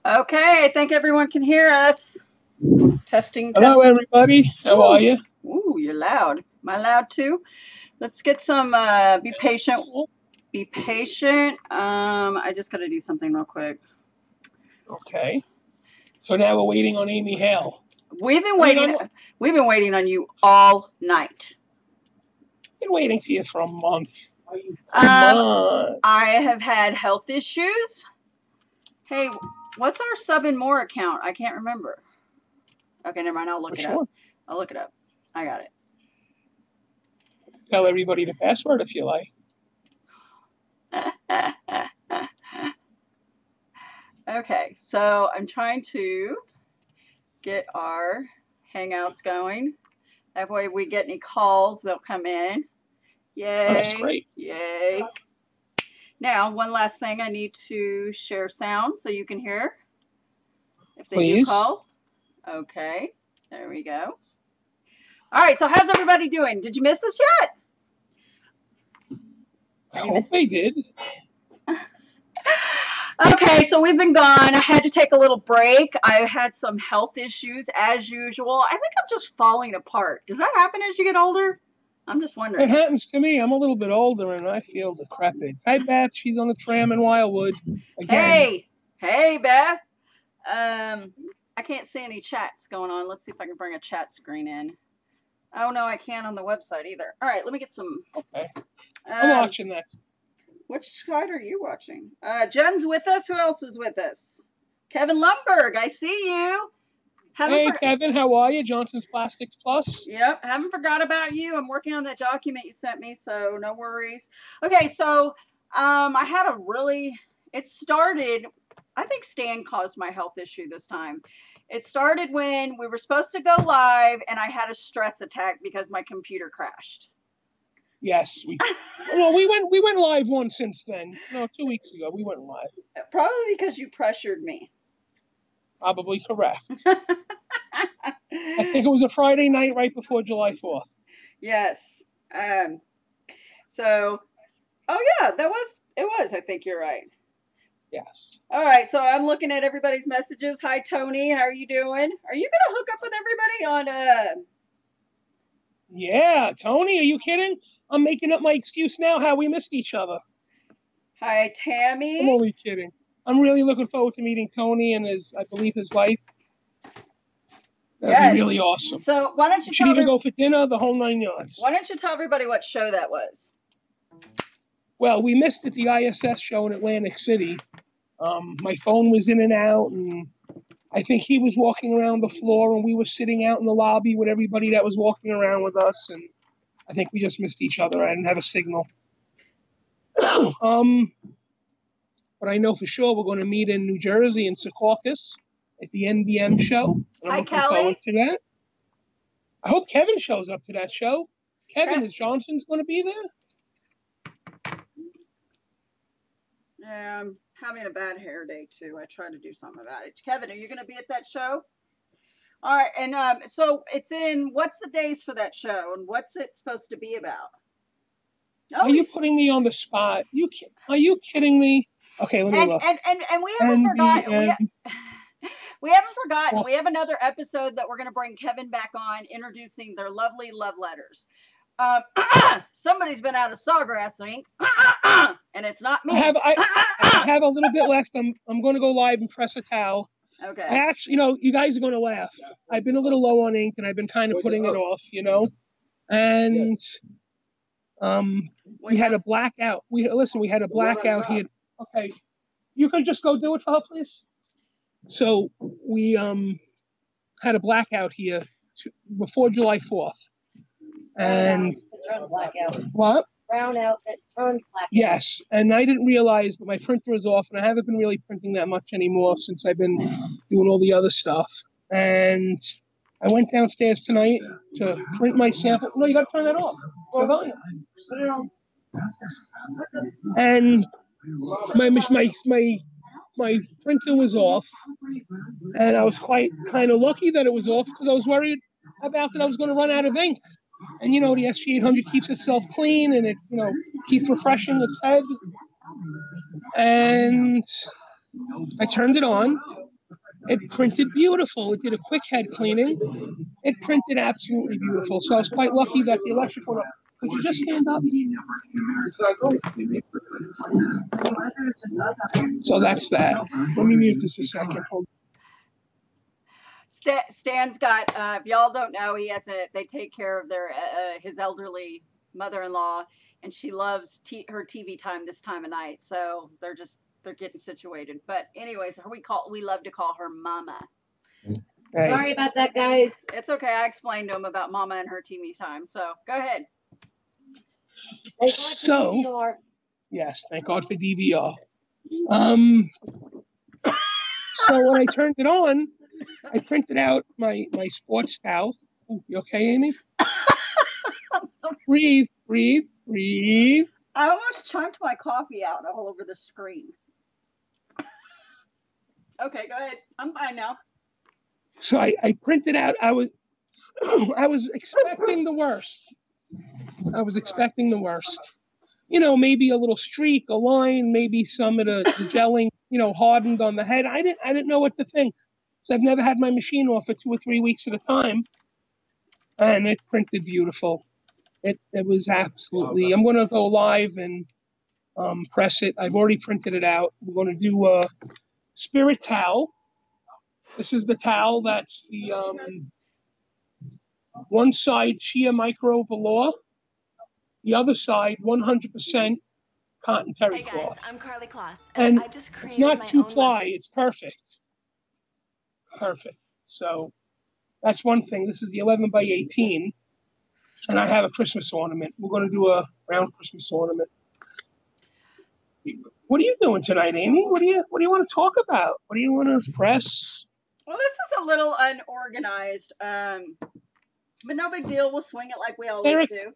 Okay, I think everyone can hear us. Testing, Hello, testing. everybody. How are you? Ooh, you're loud. Am I loud too? Let's get some, be patient. Be patient. I just got to do something real quick. Okay. So now we're waiting on Amy Hale. We've been waiting. We've been waiting on you all night. Been waiting for you for a month. I have had health issues. Hey, what's our Sub and More account? I can't remember. Okay, never mind. I'll look it up. I'll look it up. I got it. Tell everybody the password if you like. Okay, so I'm trying to get our Hangouts going. That way, we get any calls, they'll come in. Yay! Oh, that's great. Yay! Now, one last thing, I need to share sound so you can hear if they do call. Okay, there we go. All right, so how's everybody doing? Did you miss us yet? I hope they did. Okay, so we've been gone. I had to take a little break. I had some health issues as usual. I think I'm just falling apart. Does that happen as you get older? I'm just wondering. It happens to me. I'm a little bit older and I feel decrepit. Hi, Beth. She's on the tram in Wildwood again. Hey, Beth. I can't see any chats going on. Let's see if I can bring a chat screen in. Oh, no, I can't on the website either. All right, let me get some. Okay. I'm watching that. Which side are you watching? Jen's with us. Who else is with us? Kevin Lumberg, I see you. Hey, Kevin, how are you? Johnson's Plastics Plus. Yep, haven't forgot about you. I'm working on that document you sent me, so no worries. Okay, so I had it started, I think Stan caused my health issue this time. It started when we were supposed to go live and I had a stress attack because my computer crashed. Yes, we went live once since then. No, 2 weeks ago we went live. Probably because you pressured me. Probably correct. I think it was a Friday night right before July 4th. Yes. So, oh yeah, it was. I think you're right. Yes. All right, so I'm looking at everybody's messages. Hi, Tony. How are you doing? Are you gonna hook up with everybody on? Yeah, Tony. Are you kidding? I'm making up my excuse now. How we missed each other. Hi, Tammy. I'm only kidding. I'm really looking forward to meeting Tony and I believe his wife. That'd be really awesome. So why don't you should even go for dinner, the whole 9 yards. Why don't you tell everybody what show that was? Well, we missed it, the ISS show in Atlantic City. My phone was in and out, and I think he was walking around the floor, and we were sitting out in the lobby with everybody that was walking around with us, and I think we just missed each other. I didn't have a signal. But I know for sure we're going to meet in New Jersey in Secaucus at the NBM show. I'm looking forward to that. I hope Kevin shows up to that show. Kevin, is Johnson's going to be there? Yeah, I'm having a bad hair day too. I tried to do something about it. Kevin, are you going to be at that show? All right, and so it's in. What's the days for that show, and what's it supposed to be about? Are you putting me on the spot? Are you kidding me? Okay, let me look. And we haven't forgotten. We haven't forgotten. We have another episode that we're going to bring Kevin back on, introducing their lovely love letters. Somebody's been out of Sawgrass ink, and it's not me. I have a little bit left. I'm going to go live and press a towel. Okay. I actually, you guys are going to laugh. I've been a little low on ink, and I've been kind of putting it off, And we had a blackout. We had a blackout here. Okay, you can just go do it for her, please. So we had a blackout here before July 4th. And blackout. What? Brownout that turned blackout. Yes, and I didn't realize, but my printer is off, and I haven't been really printing that much anymore since I've been doing all the other stuff. And I went downstairs tonight to print my sample. No, you got to turn that off. And my printer was off, and I was kind of lucky that it was off because I was worried about that I was going to run out of ink. And the SG800 keeps itself clean, and it keeps refreshing its head. And I turned it on, It printed beautiful. It did a quick head cleaning. It printed absolutely beautiful. So I was quite lucky that the electric went up. Could you just stand up? So that's that. Let me mute this a second. Hold. Stan's got. If y'all don't know, he has a. They take care of their his elderly mother-in-law, and she loves her TV time this time of night. So they're getting situated. But anyways, we love to call her Mama. Hey. Sorry about that, guys. It's okay. I explained to him about Mama and her TV time. So go ahead. So yes, thank God for DVR. So when I turned it on, I printed out my sports towel. Ooh, you okay, Amy? Breathe, breathe, breathe. I almost chunked my coffee out all over the screen. Okay, go ahead. I'm fine now. So I printed out. I was expecting the worst. I was expecting the worst. You know, maybe a little streak, a line, maybe some of the gelling, hardened on the head. I didn't know what to think. So I've never had my machine off for 2 or 3 weeks at a time. And it printed beautiful. It was absolutely. I'm going to go live and press it. I've already printed it out. We're going to do a Spirit towel. This is the towel that's the one side Chia Micro Velour, the other side 100% cotton terry cloth. Hey guys, I'm Carly Kloss, and I just created it's not my 2-ply. It's perfect. Perfect. So that's one thing. This is the 11 by 18, and I have a Christmas ornament. We're going to do a round Christmas ornament. What are you doing tonight, Amy? What do you want to talk about? What do you want to press? Well, this is a little unorganized, but no big deal. We'll swing it like we always do.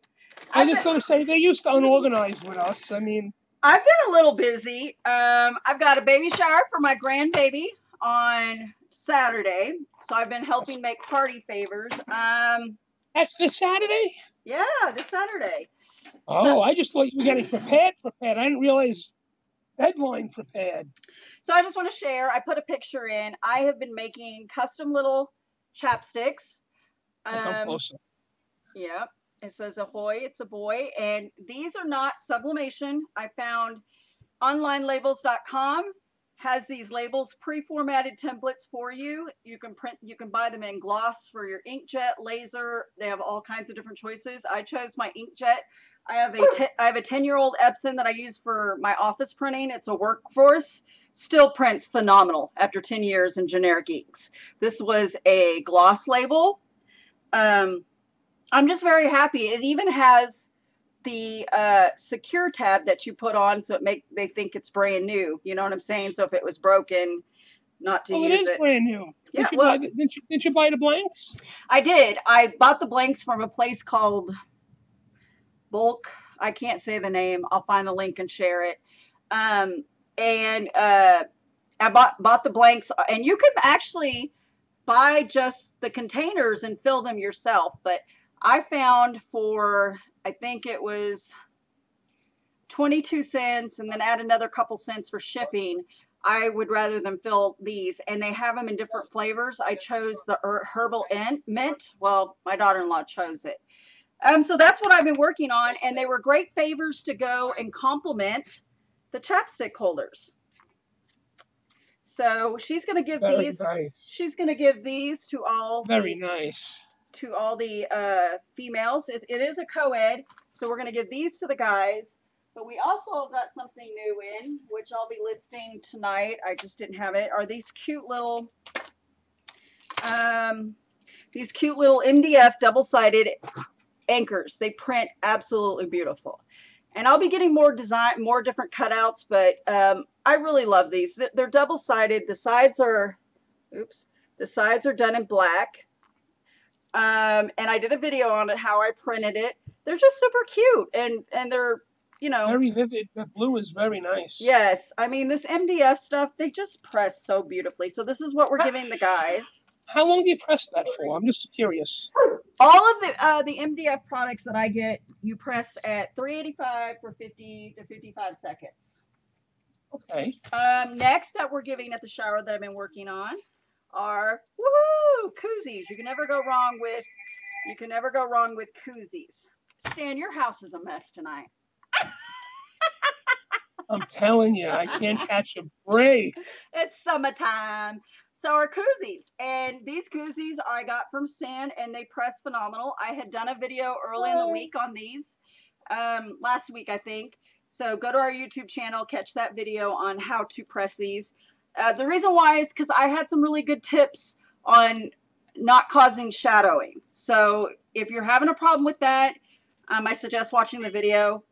I was just going to say, they're used to unorganized with us. I mean, I've been a little busy. I've got a baby shower for my grandbaby on Saturday, so I've been helping make party favors. That's this Saturday? Yeah, this Saturday. Oh, I just thought you were getting prepared. I didn't realize deadline prepared. So I just want to share. I put a picture in. I have been making custom little chapsticks. Come closer. Yeah, it says ahoy, it's a boy. And these are not sublimation. I found onlinelabels.com has these labels, pre-formatted templates for you. You can buy them in gloss for your inkjet, laser. They have all kinds of different choices. I chose my inkjet. I have a 10-year-old Epson that I use for my office printing. It's a workforce. Still prints phenomenal after 10 years in generic inks. This was a gloss label. I'm just very happy. It even has the secure tab that you put on, so they think it's brand new. You know what I'm saying? So if it was broken, not to use it. It is brand new. Yeah. Did you buy the blanks? I did. I bought the blanks from a place called Bulk. I can't say the name. I'll find the link and share it. I bought the blanks, and you could actually buy just the containers and fill them yourself. But I found for, I think it was 22 cents and then add another couple cents for shipping. I would rather them fill these, and they have them in different flavors. I chose the herbal mint. Well, my daughter-in-law chose it. So that's what I've been working on, and they were great favors to go and complement the chapstick holders. So she's going to give these. Nice. She's going to give these to all. Very nice. To all the females. It is a co-ed, so we're going to give these to the guys. But we also got something new in, which I'll be listing tonight. I just didn't have it. Are these cute little MDF double-sided anchors. They print absolutely beautiful. And I'll be getting more different cutouts, but I really love these. They're double-sided. The sides are done in black. And I did a video on it, how I printed it. They're just super cute, and they're, very vivid. The blue is very nice. Yes, I mean, this MDF stuff, they just press so beautifully. So this is what we're giving the guys. How long do you press that for? I'm just curious. All of the MDF products that I get, you press at 385 for 50 to 55 seconds. Okay. Next that we're giving at the shower that I've been working on are woohoo koozies. You can never go wrong with koozies. Stan, your house is a mess tonight. I'm telling you, I can't catch a break. It's summertime. So our koozies, and these koozies I got from Stan, and they press phenomenal. I had done a video early in the week on these, last week I think. So go to our YouTube channel, catch that video on how to press these. The reason why is because I had some really good tips on not causing shadowing. So if you're having a problem with that, I suggest watching the video,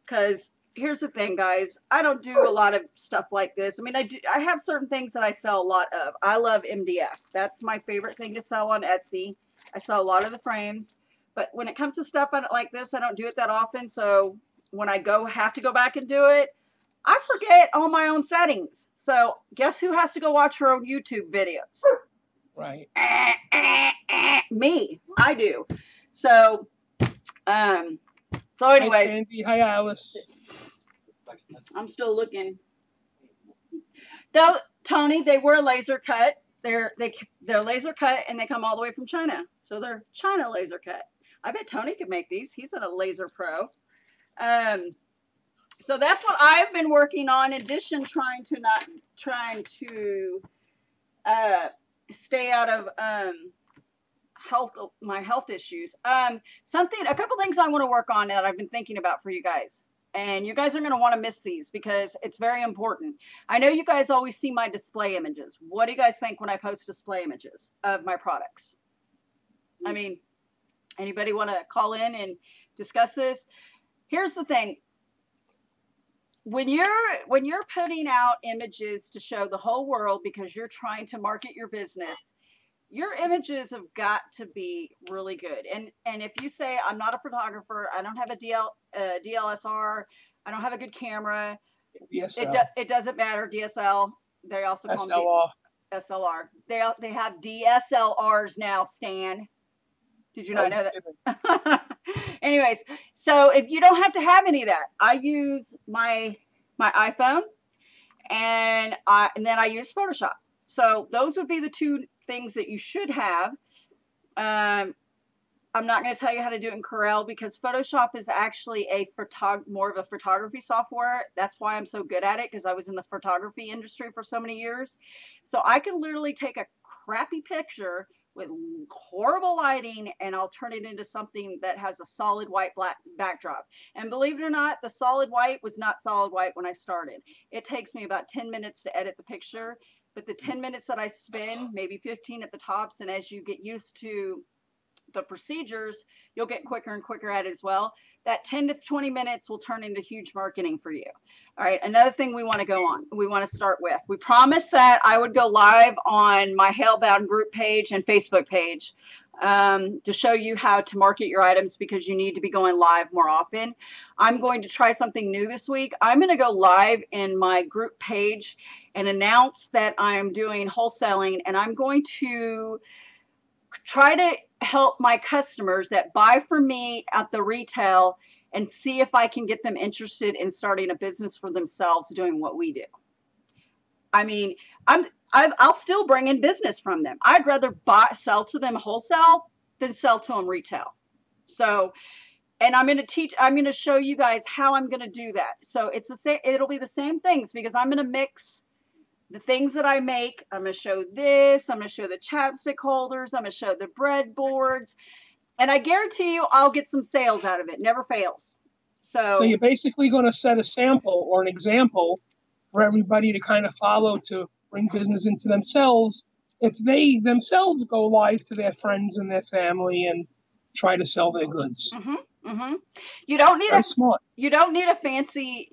because here's the thing, guys. I don't do a lot of stuff like this. I mean, I have certain things that I sell a lot of. I love MDF. That's my favorite thing to sell on Etsy. I sell a lot of the frames. But when it comes to stuff like this, I don't do it that often. So when I have to go back and do it, I forget all my own settings. So guess who has to go watch her own YouTube videos? Right. Me. I do. So, anyway. Hi, Sandy. Hi, Alice. I'm still looking. Though, Tony, they were laser cut. They're laser cut, and they come all the way from China. So they're China laser cut. I bet Tony could make these. He's a laser pro. So that's what I've been working on. In addition, trying to stay out of my health issues. A couple things I want to work on that I've been thinking about for you guys. And you guys are going to want to miss these because it's very important. I know you guys always see my display images. What do you guys think when I post display images of my products? I mean, anybody want to call in and discuss this? Here's the thing. When you're putting out images to show the whole world because you're trying to market your business, your images have got to be really good. And if you say, I'm not a photographer, I don't have a DLSR, I don't have a good camera, it doesn't matter. DSL, they also call them SLR. They have DSLRs now, Stan. Did you not know that? Anyways, so if you don't have to have any of that, I use my iPhone, and then I use Photoshop. So those would be the two things that you should have. I'm not going to tell you how to do it in Corel because Photoshop is actually more of a photography software. That's why I'm so good at it, because I was in the photography industry for so many years. So I can literally take a crappy picture with horrible lighting and I'll turn it into something that has a solid white black backdrop. And believe it or not, the solid white was not solid white when I started. It takes me about 10 minutes to edit the picture, but the 10 minutes that I spend, maybe 15 at the tops, and as you get used to the procedures, you'll get quicker and quicker at it as well. That 10 to 20 minutes will turn into huge marketing for you. All right, another thing we want to start with. We promised that I would go live on my Hellbound group page and Facebook page to show you how to market your items, because you need to be going live more often. I'm going to try something new this week. I'm going to go live in my group page and announce that I'm doing wholesaling, and I'm going to try to help my customers that buy from me at the retail and see if I can get them interested in starting a business for themselves doing what we do. I mean, I'll still bring in business from them. I'd rather sell to them wholesale than sell to them retail. So, and I'm going to show you guys how I'm going to do that. So it's the same, it'll be the same things, because I'm going to mix the things that I make. I'm going to show this. I'm going to show the chapstick holders. I'm going to show the breadboards. And I guarantee you I'll get some sales out of it. Never fails. So you're basically going to set a sample or an example for everybody to kind of follow to bring business into themselves. If they themselves go live to their friends and their family and try to sell their goods. Mm-hmm, mm-hmm. You don't need smart. You don't need a fancy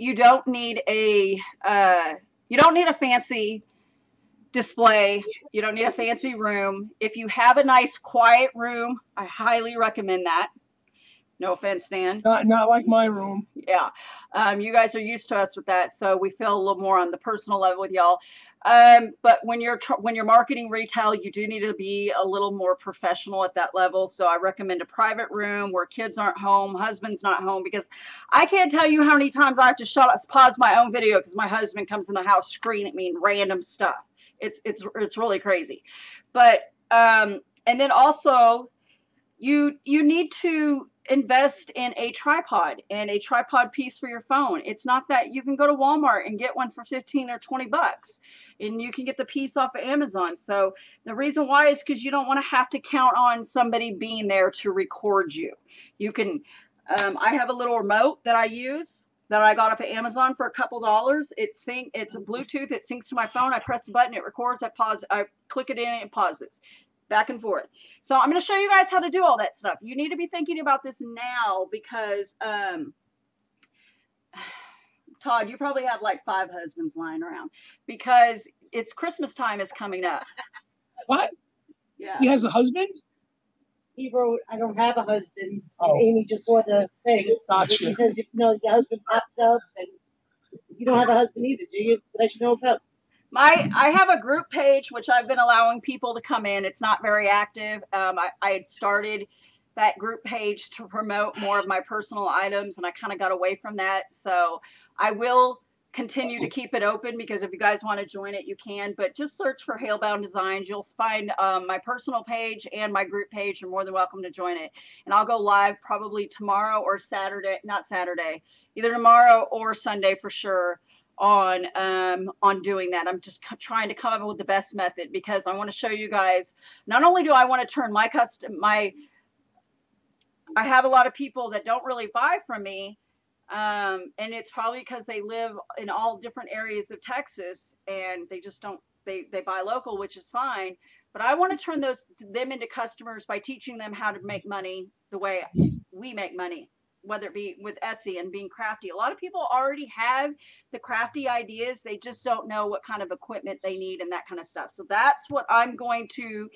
display. You don't need a fancy room. If you have a nice quiet room, I highly recommend that. No offense, Stan. Not like my room. Yeah. You guys are used to us with that, so we feel a little more on the personal level with y'all. But when you're marketing retail, you do need to be a little more professional at that level. So I recommend a private room where kids aren't home, husband's not home, because I can't tell you how many times I have to pause my own video because my husband comes in the house screaming at me random stuff. It's really crazy. But and then also you need to invest in a tripod and a tripod piece for your phone. It's not that you can go to Walmart and get one for 15 or 20 bucks, and you can get the piece off of Amazon. So the reason why is because you don't want to have to count on somebody being there to record you. You can I have a little remote that I use that I got off of Amazon for a couple dollars. It's a Bluetooth. It syncs to my phone. I press the button. It records. I pause. I click it in. And it pauses back and forth. So I'm going to show you guys how to do all that stuff. You need to be thinking about this now because, Todd, you probably have like 5 husbands lying around because it's Christmas time is coming up. What? Yeah. He has a husband? He wrote, I don't have a husband. Oh. And Amy just saw the thing. Gotcha. She says, if your husband pops up, and you don't have a husband either, do you? That I should know about. I have a group page which I've been allowing people to come in. It's not very active. I had started that group page to promote more of my personal items, and I kind of got away from that. So I will continue to keep it open because if you guys want to join it, you can. But just search for Hailbound Designs. You'll find my personal page and my group page. You're more than welcome to join it. And I'll go live probably tomorrow or Saturday. Not Saturday. Either tomorrow or Sunday for sure. On doing that. I'm just trying to come up with the best method because I want to show you guys, not only do I want to turn I have a lot of people that don't really buy from me, and it's probably because they live in all different areas of Texas and they just don't, they buy local, which is fine, but I want to turn them into customers by teaching them how to make money the way we make money, whether it be with Etsy and being crafty. A lot of people already have the crafty ideas. They just don't know what kind of equipment they need and that kind of stuff. So that's what I'm going to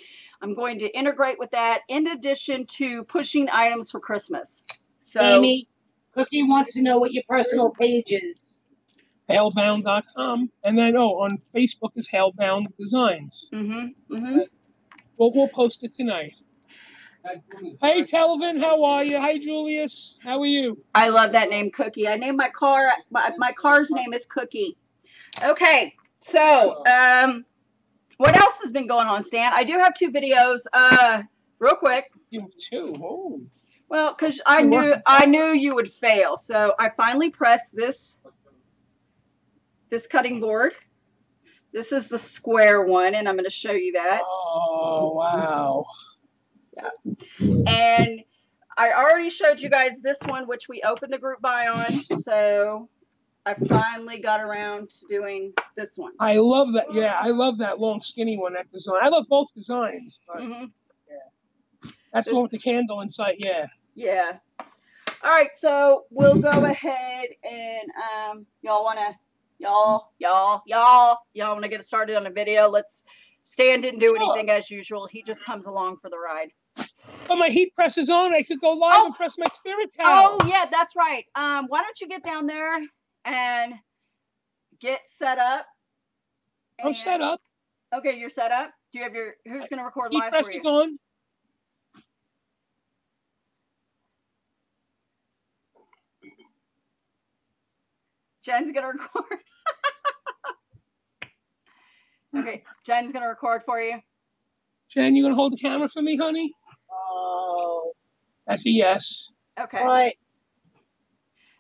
integrate with that in addition to pushing items for Christmas. So Amy, Cookie wants to know what your personal page is. Hailbound.com. And then, on Facebook is Hailbound Designs. We'll post it tonight. Hey, Telvin, how are you? Hi, Julius. How are you? I love that name, Cookie. I named my car. My car's name is Cookie. Okay, so what else has been going on, Stan? I do have 2 videos. Real quick. You have 2. Oh. Well, because I knew you would fail, so I finally pressed this cutting board. This is the square one, and I'm going to show you that. Oh, wow. Yeah. And I already showed you guys this one, which we opened the group buy on. So I finally got around to doing this one. I love that. Yeah, I love that long, skinny one, that design. I love both designs. But yeah. That's the one with the candle inside. Yeah. Yeah. All right. So we'll go ahead and y'all want to get started on a video. Stan didn't do anything as usual. He just comes along for the ride. But my heat press is on. I could go live and press my spirit towel. Oh, yeah, that's right. Why don't you get down there and get set up? I'm set up. Okay, you're set up? Do you have who's going to record live for you? Heat press is on. Jen's going to record. Okay, Jen's going to record for you. Jen, you going to hold the camera for me, honey? Oh. That's a yes. Okay. All right.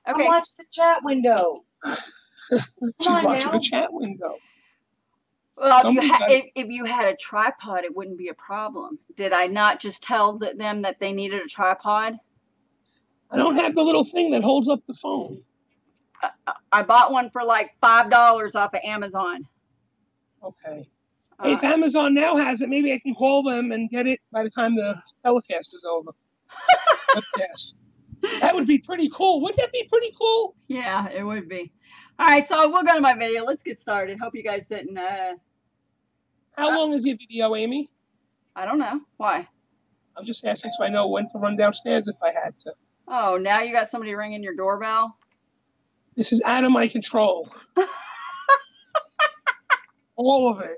Okay. Watch the chat window. She's watching the chat window. Well, if you had a tripod, it wouldn't be a problem. Did I not just tell them that they needed a tripod? I don't have the little thing that holds up the phone. I bought one for like $5 off of Amazon. Okay. Hey, if Amazon now has it, maybe I can call them and get it by the time the telecast is over. Webcast. That would be pretty cool. Wouldn't that be pretty cool? Yeah, it would be. All right, so we'll go to my video. Let's get started. Hope you guys didn't. How long is your video, Amy? I don't know. Why? I'm just asking so I know when to run downstairs if I had to. Oh, now you got somebody ringing your doorbell? This is out of my control. All of it.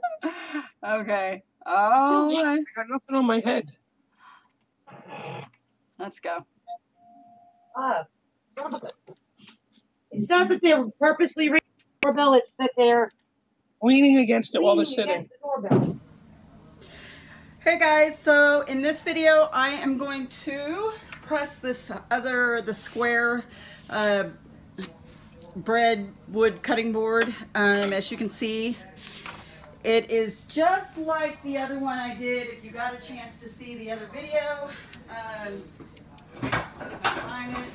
Okay. Oh, I got nothing on my head. Let's go. It's not that they're purposely ringing the doorbell, it's that they're leaning against it while they're Leaning sitting. against the doorbell. Hey guys, so in this video I am going to press this the square bread wood cutting board. As you can see, it is just like the other one I did. If you got a chance to see the other video, see if I can find it.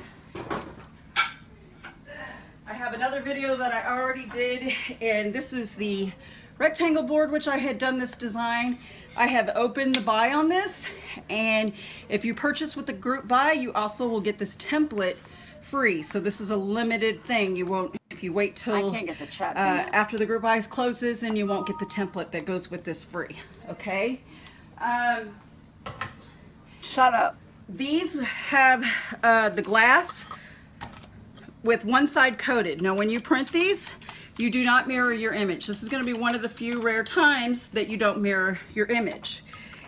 I have another video that I already did, and this is the rectangle board which I had done this design. I have opened the buy on this, and if you purchase with the group buy, you also will get this template free. So this is a limited thing. You won't, if you wait till I can't get the chat after the group buy closes, and you won't get the template that goes with this free. Okay. Shut up. These have the glass with one side coated. Now when you print these, you do not mirror your image. This is going to be one of the few rare times that you don't mirror your image.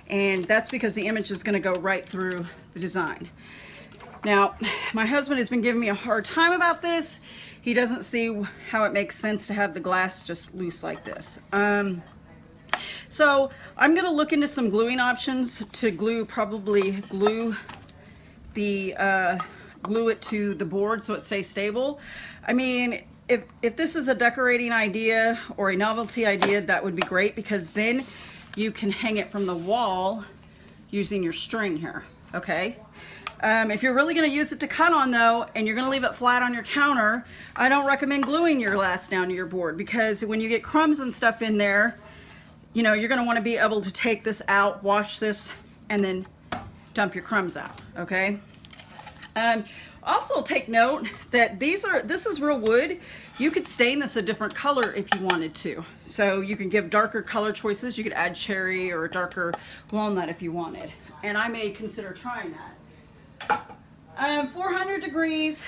And that's because the image is going to go right through the design. Now, my husband has been giving me a hard time about this. He doesn't see how it makes sense to have the glass just loose like this. So I'm going to look into some gluing options to probably glue it to the board so it stays stable. I mean, if this is a decorating idea or a novelty idea, that would be great, because then you can hang it from the wall using your string here, okay? If you're really going to use it to cut on though, and you're going to leave it flat on your counter, I don't recommend gluing your glass down to your board, because when you get crumbs and stuff in there, you know, you're going to want to be able to take this out, wash this, and then dump your crumbs out, okay? Also take note that this is real wood. You could stain this a different color if you wanted to. So you can give darker color choices. You could add cherry or a darker walnut if you wanted. And I may consider trying that. 400 degrees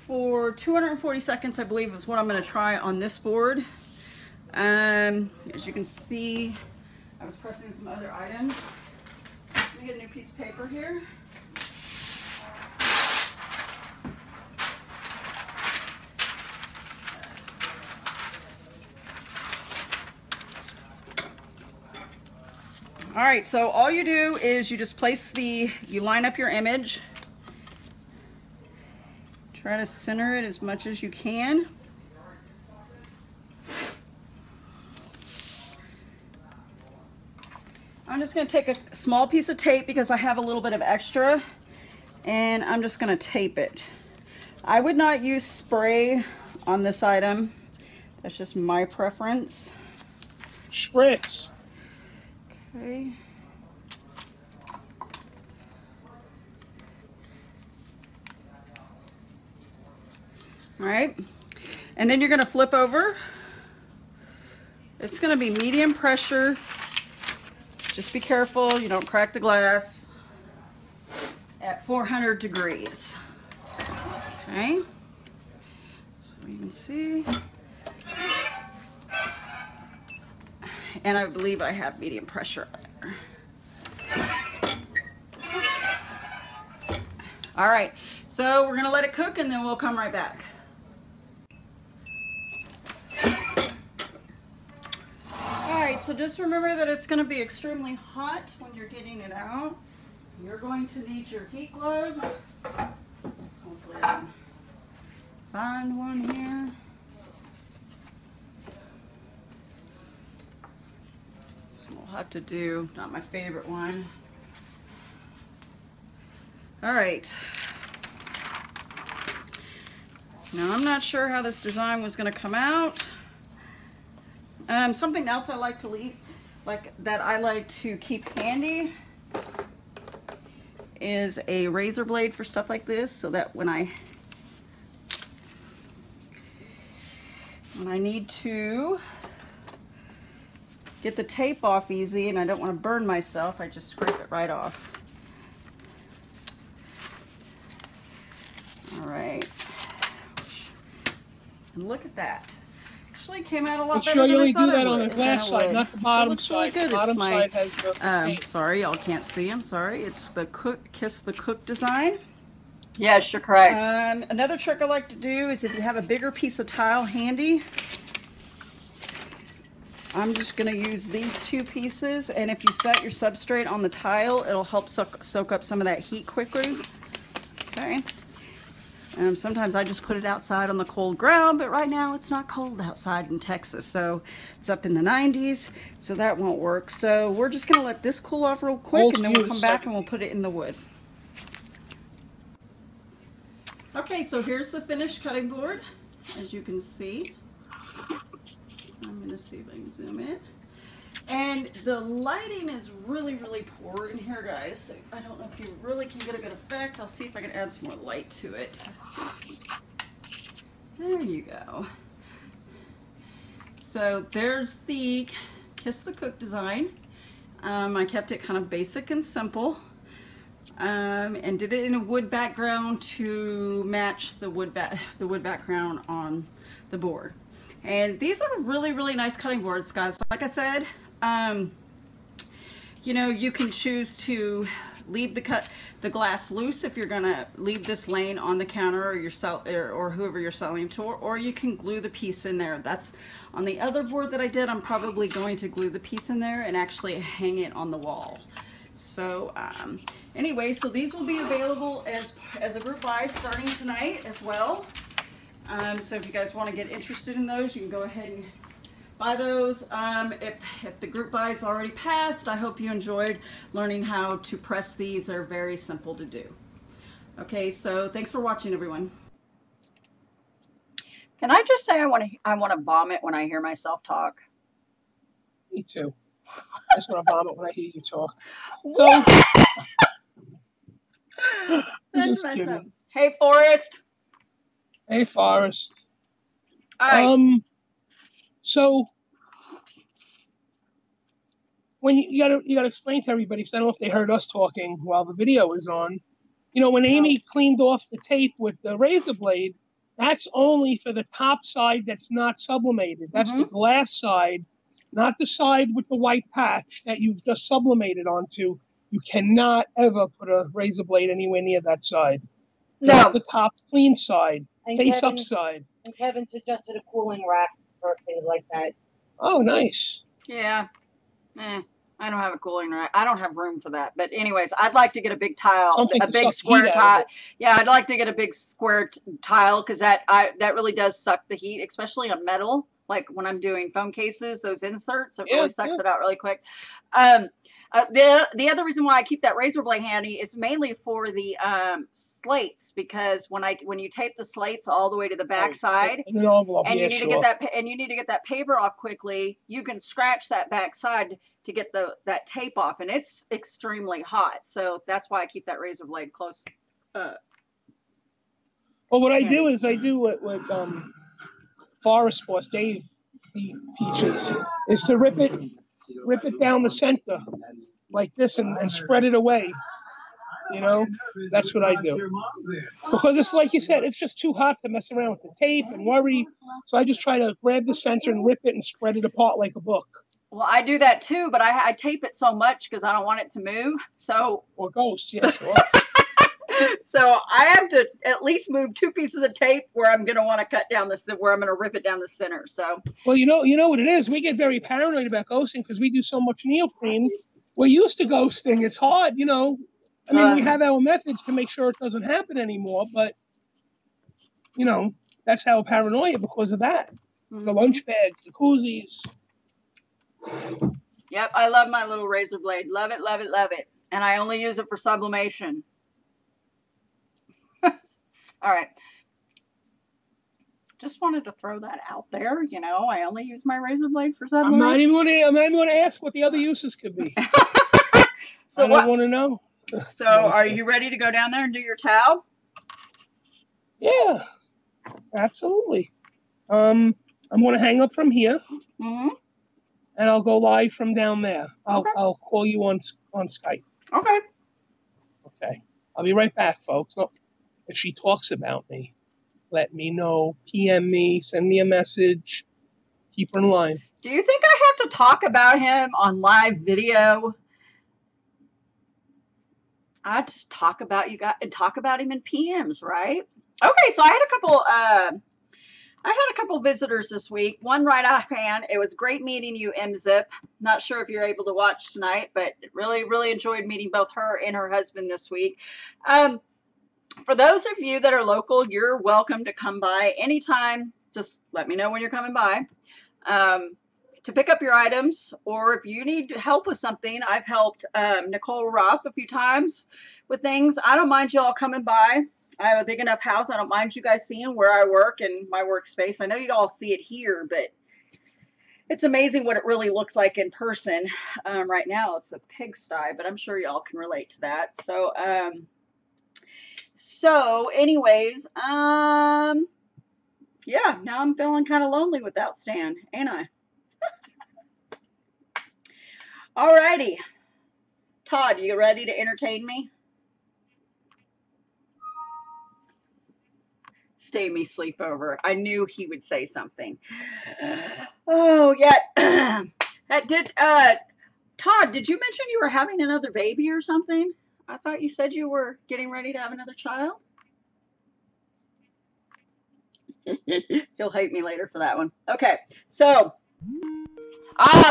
for 240 seconds, I believe, is what I'm going to try on this board. As you can see, I was pressing some other items. Let me get a new piece of paper here. All right, so all you do is you just you line up your image. Try to center it as much as you can. I'm just going to take a small piece of tape because I have a little bit of extra, and I'm just going to tape it. I would not use spray on this item. That's just my preference. Spritz. Okay. All right, and then you're going to flip over. It's going to be medium pressure. Just be careful you don't crack the glass. At 400 degrees. Okay, so you can see. And I believe I have medium pressure there. All right, so we're gonna let it cook and then we'll come right back. All right, so just remember that it's gonna be extremely hot when you're getting it out. You're going to need your heat glove. Hopefully I can find one here. We'll have to do, not my favorite one. All right. Now I'm not sure how this design was going to come out. Something else I like to leave, that I like to keep handy, is a razor blade for stuff like this, so that when I need to get the tape off easy and I don't want to burn myself, I just scrape it right off. All right. And look at that. Actually came out a lot better than I thought it would. Make sure you only do that on the glass side, not the bottom side. Good. The bottom side has the sorry, y'all can't see. I'm sorry. It's the Kiss the Cook design. Yes, you're correct. Another trick I like to do is if you have a bigger piece of tile handy, I'm just going to use these 2 pieces, and if you set your substrate on the tile, it'll help soak up some of that heat quickly. Okay. Sometimes I just put it outside on the cold ground, but right now it's not cold outside in Texas, so it's up in the 90s, so that won't work. So we're just going to let this cool off real quick, and then we'll come back and we'll put it in the wood. Okay, so here's the finished cutting board, as you can see. I'm going to see if I can zoom in. And the lighting is really, really poor in here, guys. So I don't know if you really can get a good effect. I'll see if I can add some more light to it. There you go. So there's the Kiss the Cook design. I kept it kind of basic and simple. And did it in a wood background to match the wood background on the board. And these are really, really nice cutting boards, guys. Like I said, you know, you can choose to leave the glass loose if you're gonna leave this laying on the counter or whoever you're selling to, or you can glue the piece in there. That's on the other board that I did. I'm probably going to glue the piece in there and actually hang it on the wall. So anyway, so these will be available as a group buy starting tonight as well. So if you guys want to get interested in those, you can go ahead and buy those. If the group buy is already passed, I hope you enjoyed learning how to press these. They're very simple to do. Okay, so thanks for watching, everyone. Can I just say I want to vomit when I hear myself talk? Me too. I just want to vomit when I hear you talk. So, I'm just kidding. Hey, Forrest. Hey, Forrest. All right. So when you gotta explain to everybody, because I don't know if they heard us talking while the video was on. You know, when Amy cleaned off the tape with the razor blade, that's only for the top side that's not sublimated. That's the glass side, not the side with the white patch that you've just sublimated onto. You cannot ever put a razor blade anywhere near that side. No. The top clean side, And face-up side. And Kevin suggested a cooling rack for things like that. Oh, nice. Yeah. I don't have a cooling rack. I don't have room for that. But anyways, I'd like to get a big tile, Something a big square tile. Yeah, I'd like to get a big square tile because that really does suck the heat, especially on metal. Like when I'm doing phone cases, those inserts, it really sucks it out really quick. The other reason why I keep that razor blade handy is mainly for the slates, because when you tape the slates all the way to the back side, and you need to get that paper off quickly, you can scratch that back side to get that tape off, and it's extremely hot. So that's why I keep that razor blade close. Well, what I do is I do what Forest Boss Dave he teaches is to rip it down the center like this and spread it away. You know, that's what I do. Because it's like you said, it's just too hot to mess around with the tape and worry. So I just try to grab the center and rip it and spread it apart like a book. Well, I do that too, but I tape it so much because I don't want it to move. So or ghost, yeah, sure. So I have to at least move 2 pieces of tape where I'm going to want to cut down where I'm going to rip it down the center. So, well, you know what it is. We get very paranoid about ghosting because we do so much neoprene. We're used to ghosting. It's hard, you know. I mean, we have our methods to make sure it doesn't happen anymore, but you know, that's how paranoia because of that. The lunch bags, the koozies. Yep, I love my little razor blade. Love it, love it, love it. And I only use it for sublimation. All right. Just wanted to throw that out there. You know, I only use my razor blade for sublimation. I'm not even going to ask what the other uses could be. So I don't want to know. So are you ready to go down there and do your towel? Yeah, absolutely. I'm going to hang up from here. And I'll go live from down there. I'll call you on Skype. Okay. Okay. I'll be right back, folks. No, if she talks about me, let me know. PM me. Send me a message. Keep her in line. Do you think I have to talk about him on live video? I just talk about him in PMs, right? Okay, so I had a couple. I had a couple visitors this week. One right offhand. It was great meeting you, MZip. Not sure if you're able to watch tonight, but really, really enjoyed meeting both her and her husband this week. For those of you that are local, you're welcome to come by anytime. Just let me know when you're coming by to pick up your items, or if you need help with something. I've helped Nicole Roth a few times with things. I don't mind y'all coming by. I have a big enough house. I don't mind you guys seeing where I work and my workspace. I know you all see it here, but it's amazing what it really looks like in person. Right now, it's a pigsty, but I'm sure y'all can relate to that. So anyways, yeah, now I'm feeling kind of lonely without Stan, ain't I? Alrighty. Todd, you ready to entertain me? Stay me sleepover. I knew he would say something. Oh, yeah. Todd, did you mention you were having another baby or something? I thought you said you were getting ready to have another child. He'll hate me later for that one. Okay, so,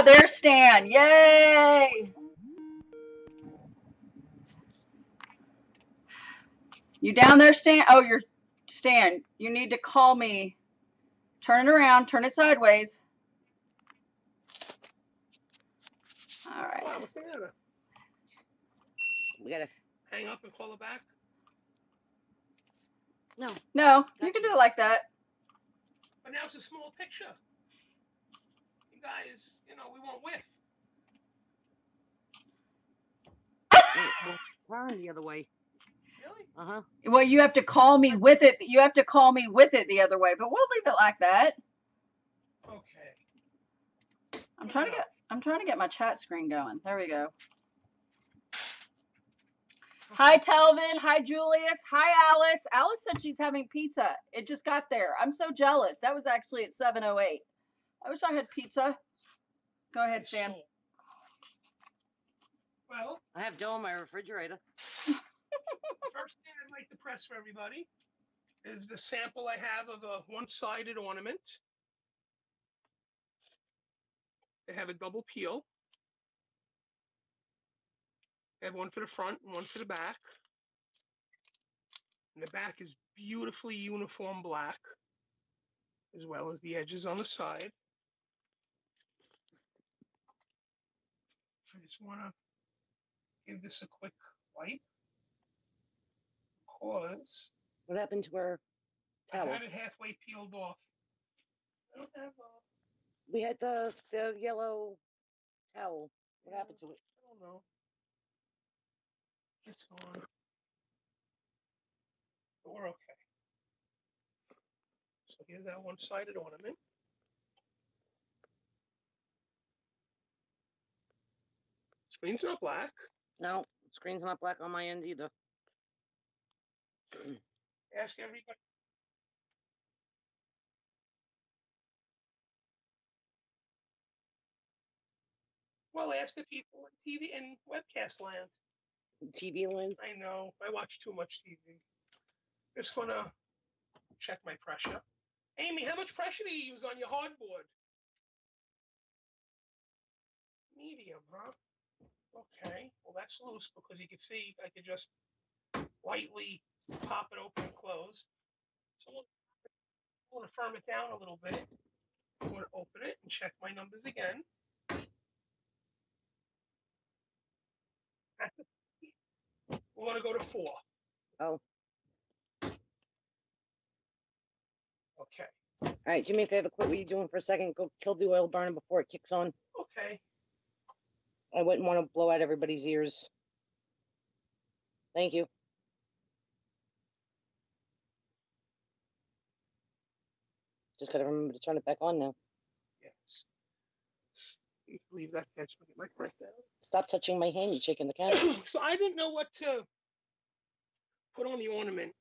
there's Stan. Yay! You down there, Stan? Oh, you're Stan. You need to call me. Turn it around. Turn it sideways. All right. Wow, what's the matter? We gotta Hang up and call her back? no. No, you can do it like that. But now it's a small picture. You guys, we won't whiff. We'll turn the other way. Really? Uh-huh. Well, you have to call me with it. You have to call me with it the other way, but we'll leave it like that. Okay. I'm trying to get my chat screen going. There we go. Hi, Telvin. Hi, Julius. Hi, Alice. Alice said she's having pizza. It just got there. I'm so jealous. That was actually at 7:08. I wish I had pizza. Go ahead, Stan. Well, I have dough in my refrigerator. First thing I'd like to press for everybody is the sample I have of a one-sided ornament. They have a double peel. They have one for the front and one for the back. And the back is beautifully uniform black, as well as the edges on the side. I just want to give this a quick wipe, because What happened to our towel? I had it halfway peeled off. I don't have We had the yellow towel. What happened to it? I don't know. It's gone. But we're okay. So here's that one-sided ornament. Screen's not black. No, screen's not black on my end either. Ask everybody. Well, ask the people in TV and webcast land. TV land? I know. I watch too much TV. Just gonna check my pressure. Amy, how much pressure do you use on your hardboard? Medium, huh? Okay. Well, that's loose because you can see I could just lightly pop it open and close. So I want to firm it down a little bit. I'm going to open it and check my numbers again. We're going to go to 4. Oh. Okay. All right, do me a favor, quit what you're doing for a second. Go kill the oil burner before it kicks on. Okay. I wouldn't want to blow out everybody's ears. Thank you. Just got to remember to turn it back on now. Yes. Leave that there. Just get my print down. Stop touching my hand. You're shaking the camera. So I didn't know what to put on the ornament.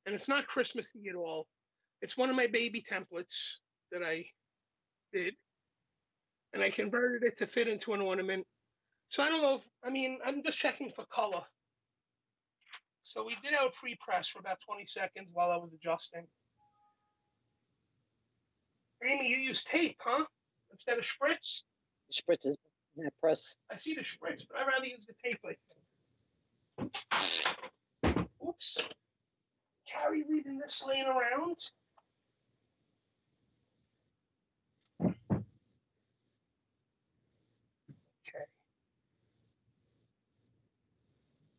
And it's not Christmassy at all. It's one of my baby templates that I did. And I converted it to fit into an ornament. So I don't know I'm just checking for color. So we did our pre-press for about 20 seconds while I was adjusting. Amy, you use tape, huh? Instead of spritz? The spritz is that press. I see the spritz, but I'd rather use the tape, I think. Oops. Carrie leaving this laying around. Okay.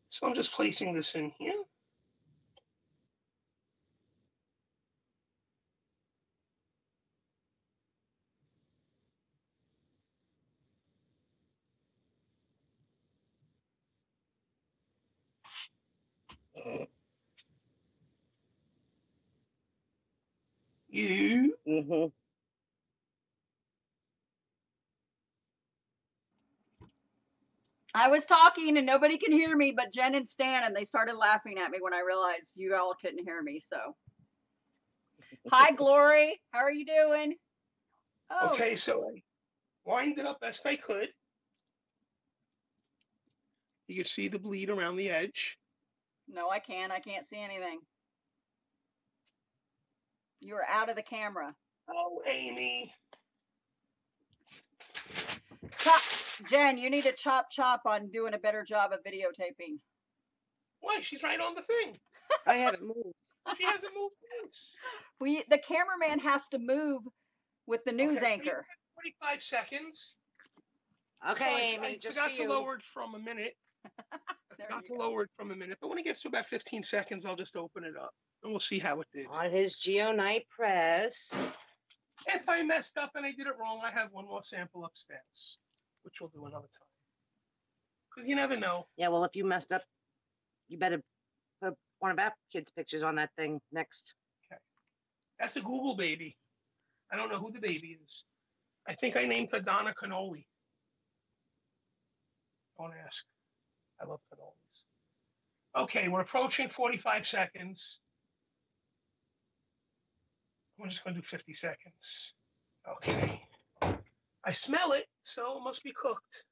So I'm just placing this in here. You. Mm-hmm. I was talking and nobody can hear me but Jen and Stan, and they started laughing at me when I realized you all couldn't hear me. So, hi, Glory. How are you doing? Oh, Okay, so I lined it up best I could. You can see the bleed around the edge. no, I can't. I can't see anything. You are out of the camera. Oh, Amy. Chop, Jen, you need to chop on doing a better job of videotaping. Why? She's right on the thing. I haven't moved. She hasn't moved once. The cameraman has to move with the news anchor. 45 seconds. Okay, So Amy, I just forgot for to you. lower it from a minute. But when it gets to about 15 seconds, I'll just open it up and we'll see how it did. On his Geonite press. If I messed up and I did it wrong, I have one more sample upstairs, which we'll do another time. Because you never know. Yeah, well, if you messed up, you better put one of our kids' pictures on that thing next. Okay. That's a Google baby. I don't know who the baby is. I think I named her Donna Cannoli. Don't ask. I love cannolis. Okay, we're approaching 45 seconds. We're just going to do 50 seconds. Okay. I smell it, so it must be cooked.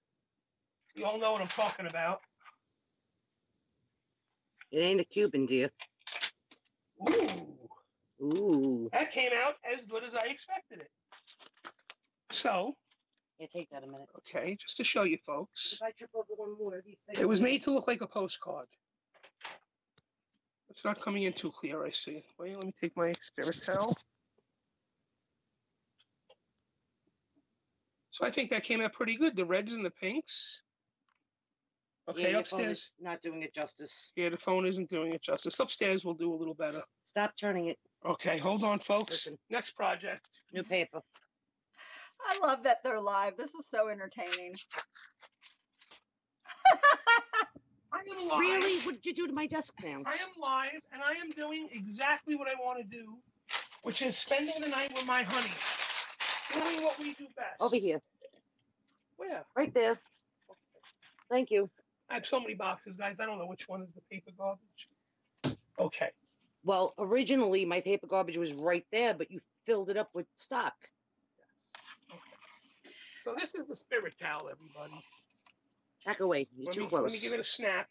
You all know what I'm talking about. It ain't a Cuban, dear. Ooh. Ooh. That came out as good as I expected it. So. Yeah, take that a minute. Okay, just to show you folks. If I trip over one more of these things. It was made to look like a postcard. It's not coming in too clear, I see. Wait, let me take my spirit towel. So I think that came out pretty good. The reds and the pinks. Okay, yeah, upstairs. Not doing it justice. Yeah, the phone isn't doing it justice. Upstairs we'll do a little better. Stop turning it. Okay, hold on, folks. Listen. Next project. New paper. I love that they're live. This is so entertaining. I am live. Really? What did you do to my desk now? I am live, and I am doing exactly what I want to do, which is spending the night with my honey. Doing what we do best. Over here. Where? Right there. Okay. Thank you. I have so many boxes, guys. I don't know which one is the paper garbage. Okay. Well, originally my paper garbage was right there, but you filled it up with stock. Yes. Okay. So this is the spirit towel, everybody. Back away. You're too close. Let me give it a snap.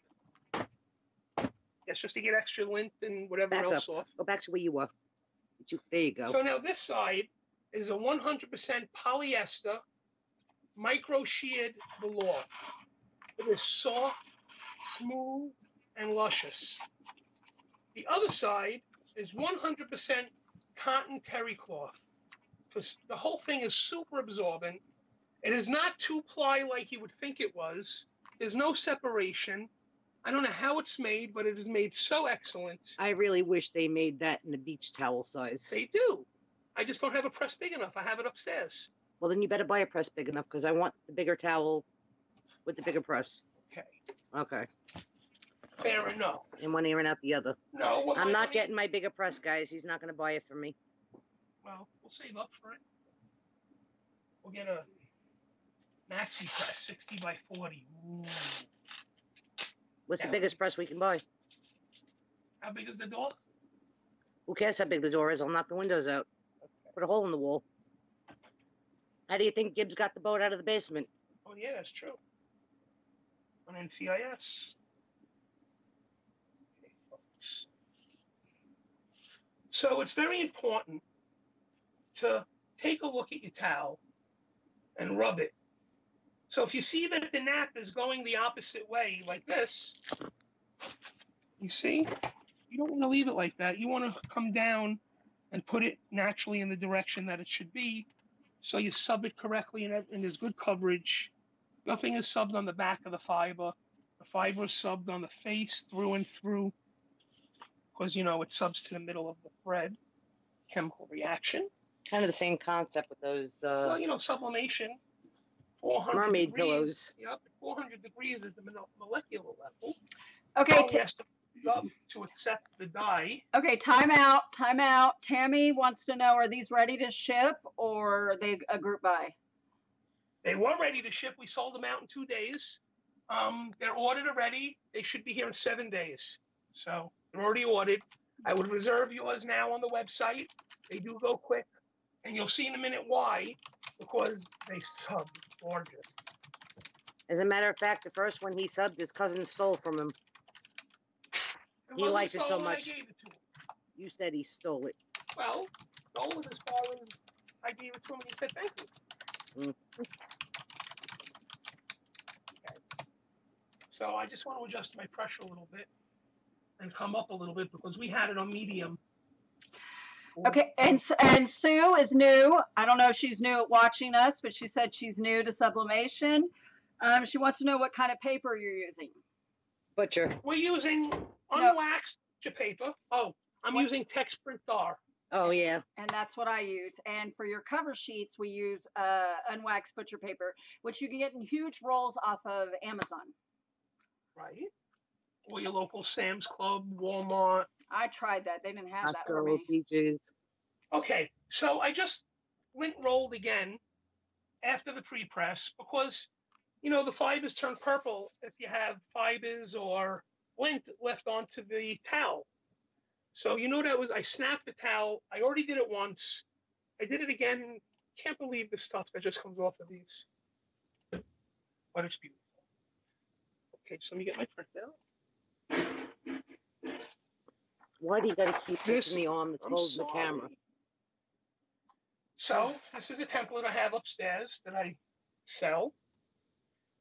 Yes, just to get extra lint and whatever Back else up. off. Go back to where you were. There you go. So now this side is a 100% polyester micro-sheared velour. It is soft, smooth, and luscious. The other side is 100% cotton terry cloth. The whole thing is super absorbent. It is not two-ply like you would think it was. There's no separation. I don't know how it's made, but it is made so excellent. I really wish they made that in the beach towel size. They do. I just don't have a press big enough. I have it upstairs. Well, then you better buy a press big enough because I want the bigger towel with the bigger press. Okay. Okay. Fair enough. In one ear and out the other. No. I'm not getting my bigger press, guys. He's not going to buy it for me. Well, we'll save up for it. We'll get a maxi press, 60 by 40. Ooh. What's the biggest press we can buy? How big is the door? Who cares how big the door is? I'll knock the windows out. Okay. Put a hole in the wall. How do you think Gibbs got the boat out of the basement? Oh, yeah, that's true. On NCIS. Okay, folks. So it's very important to take a look at your towel and rub it. So if you see that the nap is going the opposite way, like this, you see, you don't want to leave it like that. You want to come down and put it naturally in the direction that it should be, so you sub it correctly and there's good coverage. Nothing is subbed on the back of the fiber. The fiber is subbed on the face through and through, because, you know, it subs to the middle of the thread. Chemical reaction. Kind of the same concept with those well, you know, sublimation. 400 mermaid degrees. pillows. Yep, 400 degrees at the molecular level. Okay. Has to up to accept the dye. Okay, time out, time out. Tammy wants to know, are these ready to ship or are they a group buy? They were ready to ship. We sold them out in 2 days. They're ordered already. They should be here in 7 days. So they're already ordered. I would reserve yours now on the website. They do go quick. And you'll see in a minute why. Because they sub gorgeous. As a matter of fact, the first one he subbed, his cousin stole from him. He liked it so much. I gave it to him. You said he stole it. Well, stole it as far as I gave it to him and he said thank you. Mm. Okay. So I just want to adjust my pressure a little bit and come up a little bit because we had it on medium. Okay, and Sue is new. I don't know if she's new at watching us, but she said she's new to sublimation. She wants to know what kind of paper you're using. Butcher. We're using unwaxed paper. Oh, I'm using Texprint Dar. Oh, yeah. And that's what I use. And for your cover sheets, we use unwaxed butcher paper, which you can get in huge rolls off of Amazon. Right. Or your local Sam's Club, Walmart. I tried that. They didn't have that for me. me. Okay, so I just lint rolled again after the pre-press because, you know, the fibers turn purple if you have fibers or lint left onto the towel. So you know what I snapped the towel. I already did it once. I did it again. Can't believe the stuff that just comes off of these. But it's beautiful. Okay, just let me get my print out. Why do you got to keep this in the arm that's holding the camera? So this is a template I have upstairs that I sell.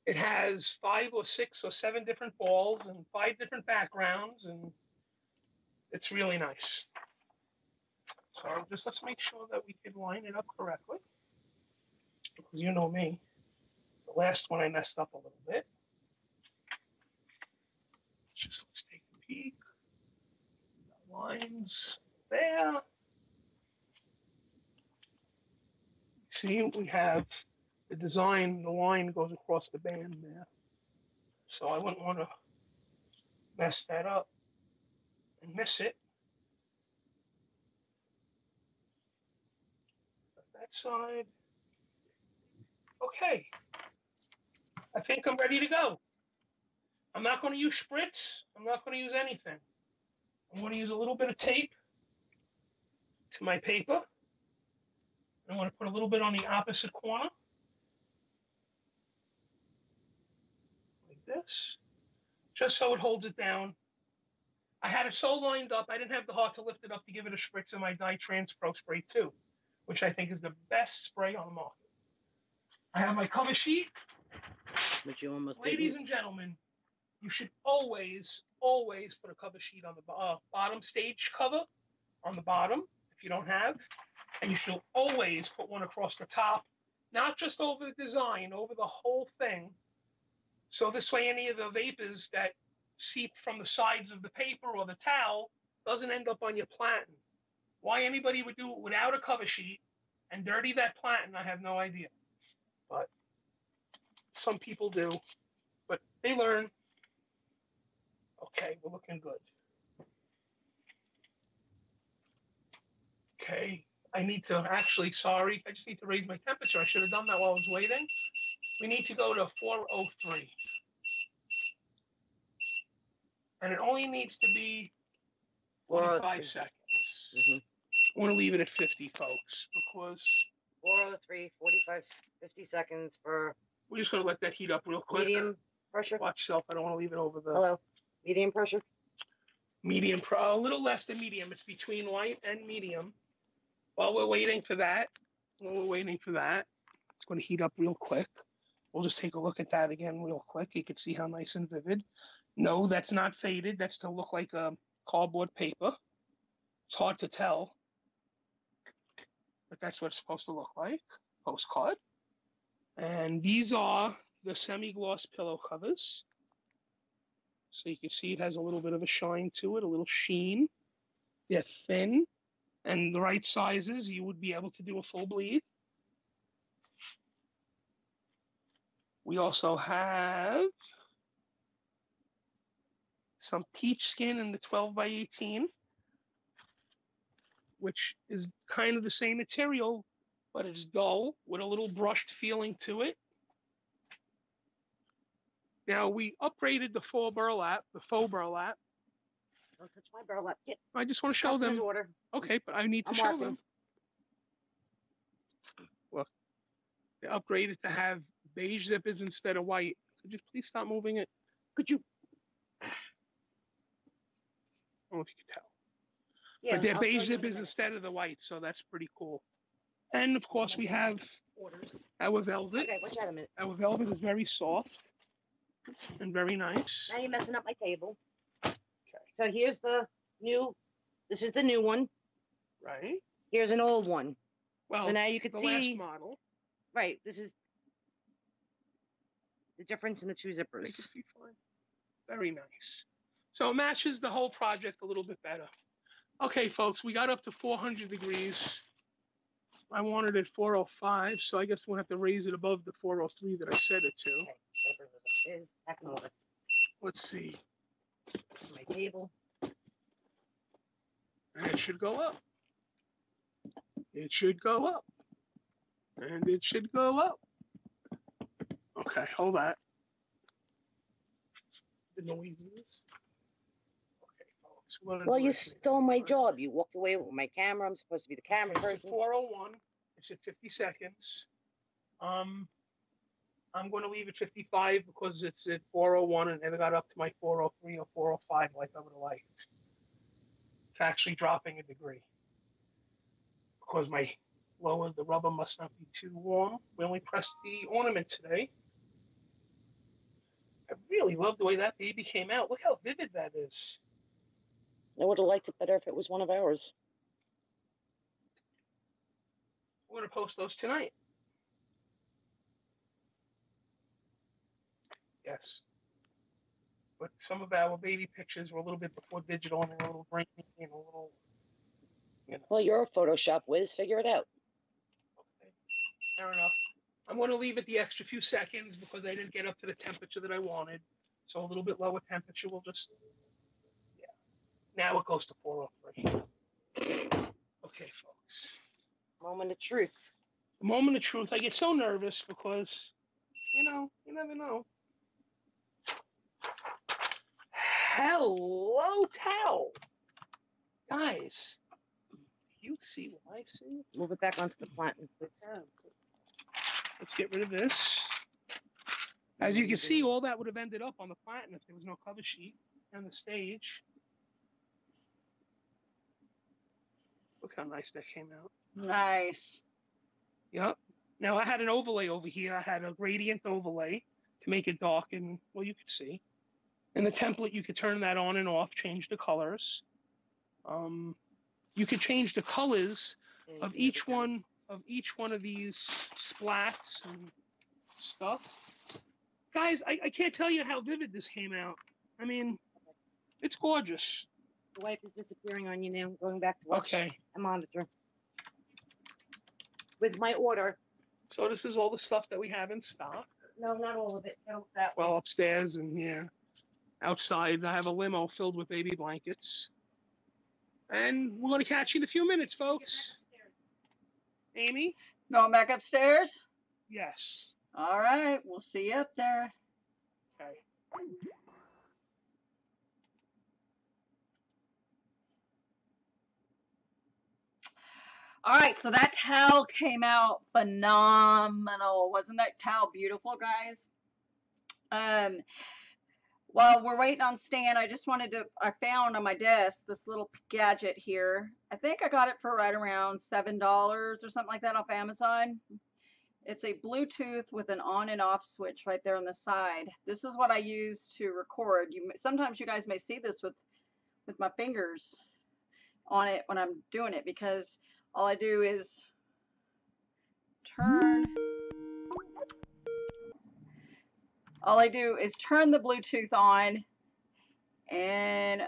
It has 5 or 6 or 7 different balls and 5 different backgrounds, and it's really nice. So just let's make sure that we can line it up correctly, because you know me. The last one I messed up a little bit. Let's take a peek. The lines there. See, we have the design, the line goes across the band there. So I wouldn't want to mess that up and miss it. That side. Okay. I think I'm ready to go. I'm not going to use spritz. I'm not going to use anything. I'm going to use a little bit of tape to my paper. I want to put a little bit on the opposite corner. Like this. Just so it holds it down. I had it so lined up, I didn't have the heart to lift it up to give it a spritz of my Dye Trans Pro Spray 2, which I think is the best spray on the market. I have my cover sheet. But you almost Ladies and gentlemen, you should always, always put a cover sheet on the bottom stage cover on the bottom if you don't have. And you should always put one across the top, not just over the design, over the whole thing. So this way any of the vapors that seep from the sides of the paper or the towel doesn't end up on your platen. Why anybody would do it without a cover sheet and dirty that platen, I have no idea. But some people do. But they learn. Okay, we're looking good. Okay, I need to actually, sorry, I just need to raise my temperature. I should have done that while I was waiting. We need to go to 403. And it only needs to be 45 seconds. I want to leave it at 50, folks, because 403, 45, 50 seconds for... We're just going to let that heat up real quick. Medium pressure? Watch yourself. I don't want to leave it over the... Hello. Medium pressure? Medium, a little less than medium. It's between light and medium. While we're waiting for that, While we're waiting for that, it's going to heat up real quick. We'll just take a look at that again real quick. You can see how nice and vivid. No, that's not faded. That's to look like a cardboard paper. It's hard to tell, but that's what it's supposed to look like, postcard. And these are the semi-gloss pillow covers. So you can see it has a little bit of a shine to it, a little sheen. They're thin, and the right sizes, you would be able to do a full bleed. We also have some peach skin in the 12 by 18, which is kind of the same material, but it's dull with a little brushed feeling to it. Now, we upgraded the faux burlap. Don't touch my burlap. I just want to show them. Order. Okay, but I need to show them. Look, they upgraded to have beige zippers instead of white. Could you please stop moving it? Could you? I don't know if you could tell. Yeah, but they're beige zippers instead of the white, so that's pretty cool. And of course, we have our velvet. Okay, watch out a minute. Our velvet is very soft and very nice. Now you're messing up my table. Okay. So here's the new. This is the new one. Right. Here's an old one. Well, so now you can the see. Last model. Right. This is the difference in the two zippers. I can see fine. Very nice. So it matches the whole project a little bit better. Okay, folks, we got up to 400 degrees. I wanted it 405, so I guess we'll have to raise it above the 403 that I set it to. Okay, back over. Let's see. My table. And it should go up. It should go up. And it should go up. Okay, hold that. The noises. Okay, folks. Well, you stole my job. You walked away with my camera. I'm supposed to be the camera person. It's 401. It's at 50 seconds. I'm going to leave it 55 because it's at 401 and then it got up to my 403 or 405 like I would have liked. It's actually dropping a degree because the rubber must not be too warm. We only pressed the ornament today. I really love the way that baby came out. Look how vivid that is. I would have liked it better if it was one of ours. We're going to post those tonight. Yes. But some of our baby pictures were a little bit before digital and they were a little grainy and a little, you know. Well, you're a Photoshop whiz. Figure it out. Okay. Fair enough. I'm going to leave it the extra few seconds because I didn't get up to the temperature that I wanted. So a little bit lower temperature will just, yeah. Now it goes to 403. Okay, folks. Moment of truth. Moment of truth. I get so nervous because, you know, you never know. Hello, towel. Guys, do you see what I see? Move it back onto the platen, please. Yeah. Let's get rid of this. As you can see, all that would have ended up on the platen if there was no cover sheet and the stage. Look how nice that came out. Nice. Yep. Now I had an overlay over here. I had a gradient overlay to make it dark and, well, you could see. In the template, you could turn that on and off, change the colors. You could change the colors of each one of these splats and stuff. Guys, I can't tell you how vivid this came out. I mean, it's gorgeous. The wipe is disappearing on you now. Going back to watch a monitor. With my order. So this is all the stuff that we have in stock. No, not all of it. No, that well, upstairs and yeah. Outside, I have a limo filled with baby blankets. And we're going to catch you in a few minutes, folks. Amy? Going back upstairs? Yes. All right. We'll see you up there. Okay. All right. So that towel came out phenomenal. Wasn't that towel beautiful, guys? While we're waiting on Stan, I just wanted to, I found on my desk this little gadget here. I think I got it for right around $7 or something like that off Amazon. It's a Bluetooth with an on and off switch right there on the side. This is what I use to record. Sometimes you guys may see this with my fingers on it when I'm doing it, because all I do is turn the Bluetooth on, and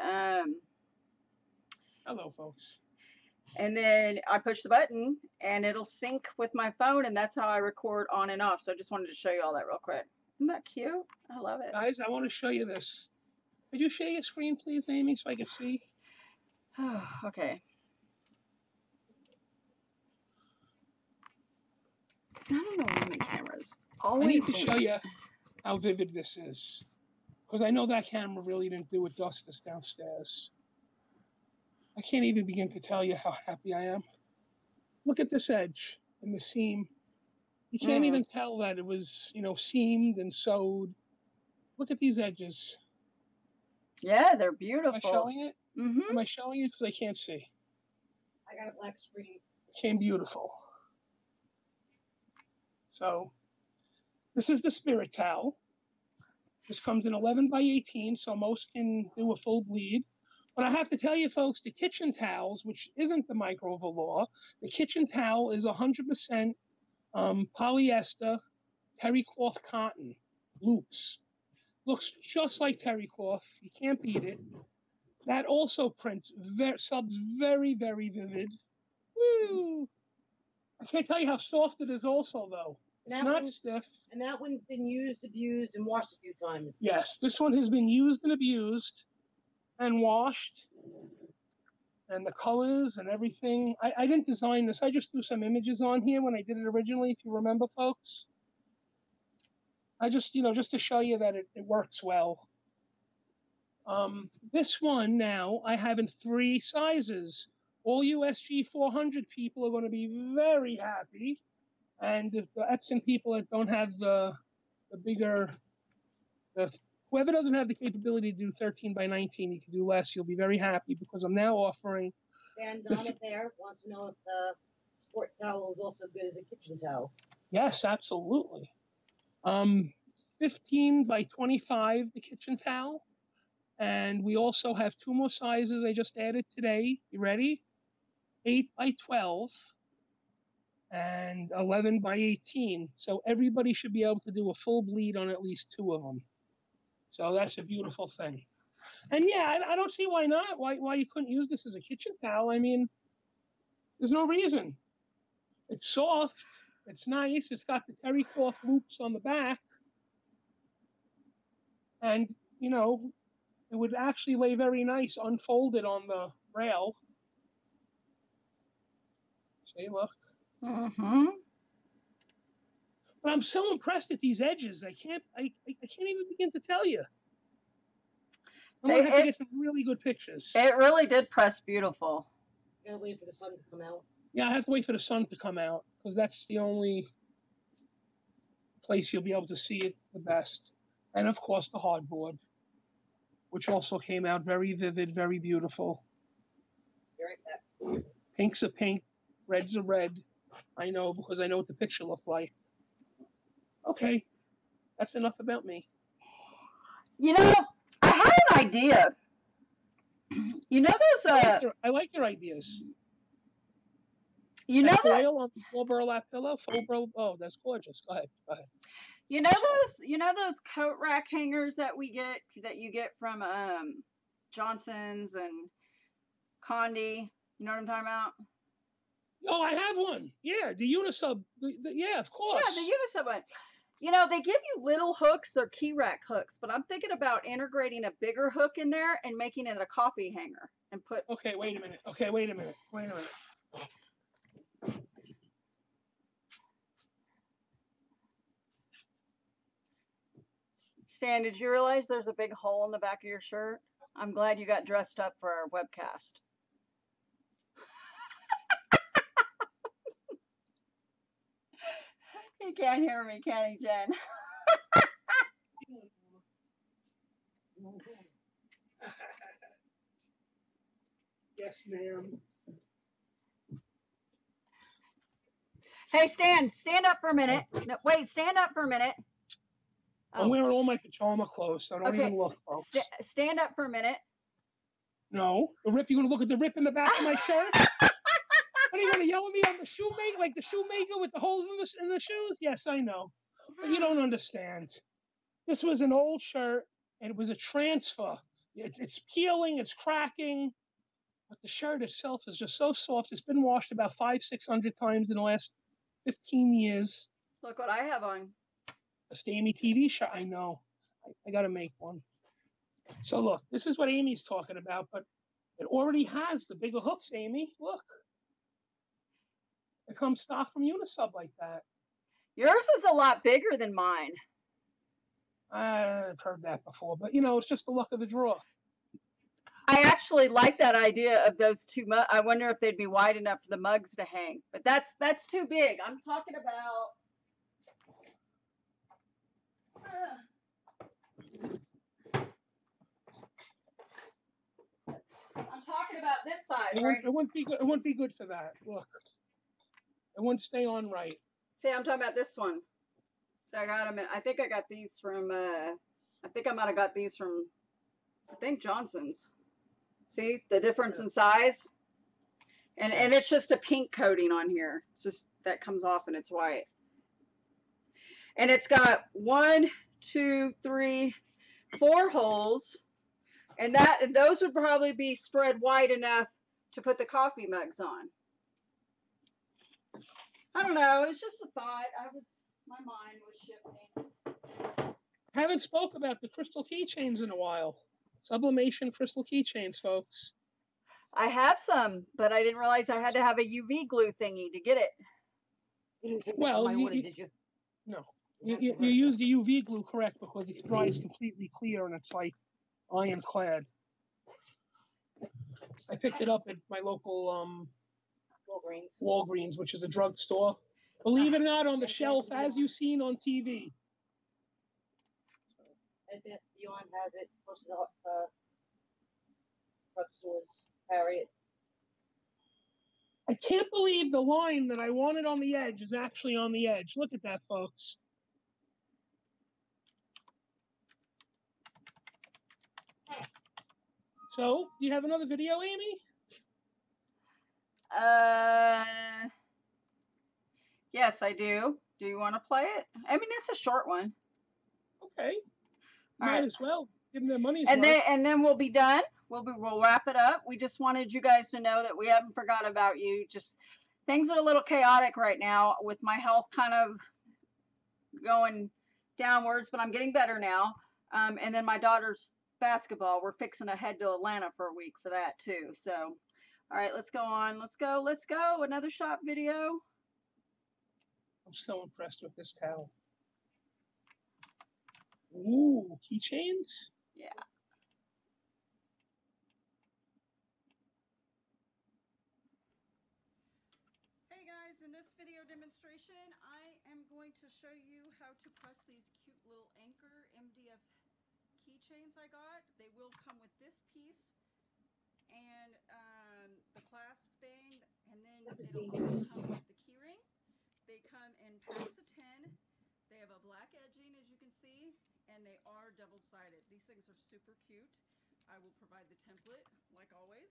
hello, folks. And then I push the button and it'll sync with my phone, and that's how I record on and off. So I just wanted to show you all that real quick. Isn't that cute? I love it. Guys, I want to show you this. Could you share your screen, please, Amy, so I can see? Okay. I don't know why my camera's always. I need to show you how vivid this is, because I know that camera really didn't do it justice downstairs. I can't even begin to tell you how happy I am. Look at this edge and the seam. You can't even tell that it was, you know, seamed and sewed. Look at these edges. Yeah, they're beautiful. Am I showing it? Mm-hmm. Am I showing it? Because I can't see. I got a black screen. It came beautiful. So this is the spirit towel. This comes in 11 by 18, so most can do a full bleed. But I have to tell you, folks, the kitchen towels, which isn't the micro velour, the kitchen towel is 100% polyester terry cloth cotton loops. Looks just like terry cloth. You can't beat it. That also prints subs very, very vivid. Woo! I can't tell you how soft it is also, though. It's not stiff. And that one's been used, abused, and washed a few times. Yes, this one has been used and abused and washed. And the colors and everything. I didn't design this. I just threw some images on here when I did it originally, if you remember, folks. I just, you know, just to show you that it works well. This one now I have in 3 sizes. All USG 400 people are going to be very happy. And if the Epson people that don't have the bigger, whoever doesn't have the capability to do 13 by 19, you can do less. You'll be very happy because I'm now offering. Dan Donnet there wants to know if the sport towel is also good as a kitchen towel. Yes, absolutely. 15 by 25, the kitchen towel. And we also have 2 more sizes I just added today. You ready? 8 by 12 and 11 by 18. So everybody should be able to do a full bleed on at least 2 of them. So that's a beautiful thing. And yeah, I don't see why not. Why you couldn't use this as a kitchen towel. I mean, there's no reason. It's soft. It's nice. It's got the terry cloth loops on the back. And, you know, it would actually lay very nice unfolded on the rail. See, look. Mm-hmm. But I'm so impressed at these edges. I can't even begin to tell you. I'm going to have to get some really good pictures. It really did press beautiful. Gotta wait for the sun to come out. Yeah, I have to wait for the sun to come out because that's the only place you'll be able to see it the best. And of course, the hardboard, which also came out very vivid, very beautiful. You're right back. Pinks are pink, reds are red. I know because I know what the picture looked like. Okay, that's enough about me. You know, I had an idea. You know those I like your ideas. You know that foil on the full burlap pillow. Oh, that's gorgeous. Go ahead. You know those coat rack hangers that you get from Johnson's and Condi. You know what I'm talking about? Oh, I have one. Yeah, the Unisub. Yeah, of course. Yeah, the Unisub one. You know, they give you little hooks or key rack hooks, but I'm thinking about integrating a bigger hook in there and making it a coffee hanger and put. Okay, wait a minute. Stan, did you realize there's a big hole in the back of your shirt? I'm glad you got dressed up for our webcast. He can't hear me, can he, Jen? Yes, ma'am. Hey, stand up for a minute. No, wait, stand up for a minute. I'm wearing all my pajama clothes, so don't even look, folks. Stand up for a minute. No, the rip. You gonna look at the rip in the back of my shirt? What are you gonna yell at me? I'm the shoemaker, like the shoemaker with the holes in the shoes? Yes, I know, but you don't understand. This was an old shirt, and it was a transfer. It's peeling, it's cracking, but the shirt itself is just so soft. It's been washed about 500-600 times in the last 15 years. Look what I have on. A Stammy TV shirt. I know. I got to make one. So look, this is what Amy's talking about, but it already has the bigger hooks, Amy. Look. It comes stock from Unisub like that. Yours is a lot bigger than mine. I've heard that before, but you know, it's just the luck of the draw. I actually like that idea of those two mugs. I wonder if they'd be wide enough for the mugs to hang, but that's too big. I'm talking about. I'm talking about this size, right? It wouldn't be good. It wouldn't be good for that. Look, it wouldn't stay on right. See, I'm talking about this one. So I got them. I think I got these from. I think I might have got these from. I think Johnson's. See the difference in size, and it's just a pink coating on here. It's just that comes off and it's white. And it's got 1, 2, 3, 4 holes, and those would probably be spread wide enough to put the coffee mugs on. I don't know. It's just a thought. My mind was shifting. Haven't spoke about the crystal keychains in a while. Sublimation crystal keychains, folks. I have some, but I didn't realize I had to have a UV glue thingy to get it. You didn't take well, my order, did you? No. You use the UV glue, correct, because it dries completely clear and it's like ironclad. I picked it up at my local Walgreens, which is a drugstore. Believe it or not, on the shelf, as you've seen on TV. I bet Beyond has it. Most of the drugstores carry it. I can't believe the line that I wanted on the edge is actually on the edge. Look at that, folks. So, do you have another video, Amy? Yes, I do. Do you want to play it? I mean, it's a short one. Okay. Might as well. Give them their money's worth. And then we'll be done. We'll wrap it up. We just wanted you guys to know that we haven't forgot about you. Just things are a little chaotic right now with my health kind of going downwards, but I'm getting better now. And then my daughter's basketball. We're fixing to head to Atlanta for a week for that too. So, all right, let's go on. Let's go. Another shop video. I'm so impressed with this towel. Ooh, keychains? Yeah. Hey guys, in this video demonstration, I am going to show you how to press these cute little anchor MDF keychains I got. They will come with this piece and the clasp thing, and then it'll also come with the key ring. They come in packs of 10. They have a black edging, as you can see, and they are double-sided. These things are super cute. I will provide the template, like always.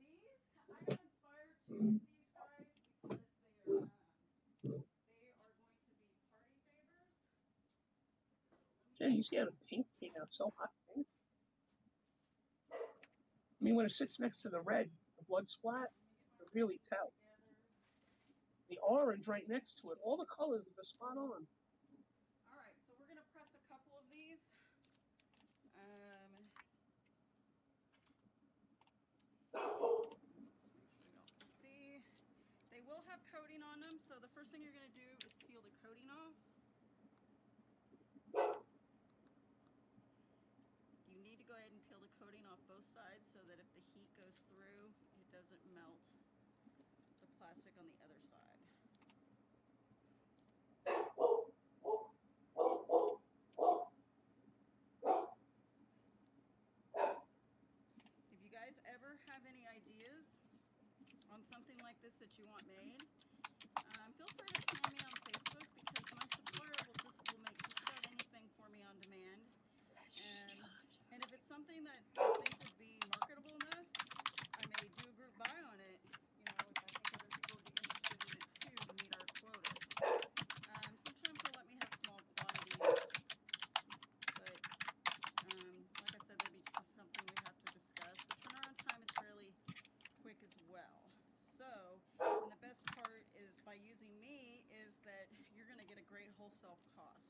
These, I got inspired to get these guys because they are going to be party favors. Jen, you see how the pink came out so hot pink? I mean, when it sits next to the red, the blood splat, you can really tell. The orange right next to it, all the colors are spot on. All right, so we're going to press a couple of these. See, they will have coating on them, so the first thing you're going to do is peel the coating off. You need to go ahead and peel the coating off both sides so that if the heat goes through, it doesn't melt the plastic on the other side. on something like this that you want made, feel free to find me on Facebook, because my supplier will make just about anything for me on demand. And if it's something that I think would be marketable enough, I may do a group buy on it. You know, if I think other people would be interested in it too to meet our quotas. Sometimes they'll let me have small quantities, but like I said, that'd be something we have to discuss. The turnaround time is fairly quick as well. So, and the best part is by using me is that you're going to get a great wholesale cost.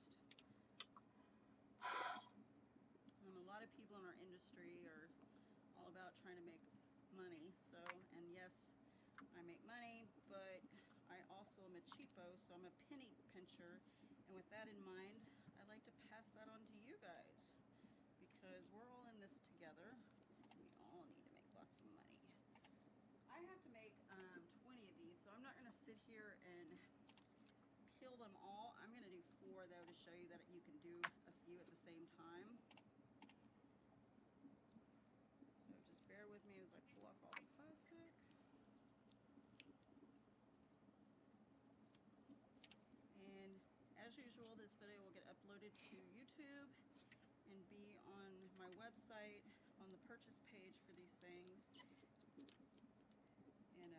A lot of people in our industry are all about trying to make money. So, and yes, I make money, but I also am a cheapo, so I'm a penny pincher. And with that in mind, I like to pass that on to you guys, because we're all in this together. We all need to make lots of money. I have to make 20 of these, so I'm not going to sit here and peel them all. I'm going to do 4 though to show you that you can do a few at the same time. So just bear with me as I pull off all the plastic. And as usual, this video will get uploaded to YouTube and be on my website on the purchase page for these things, and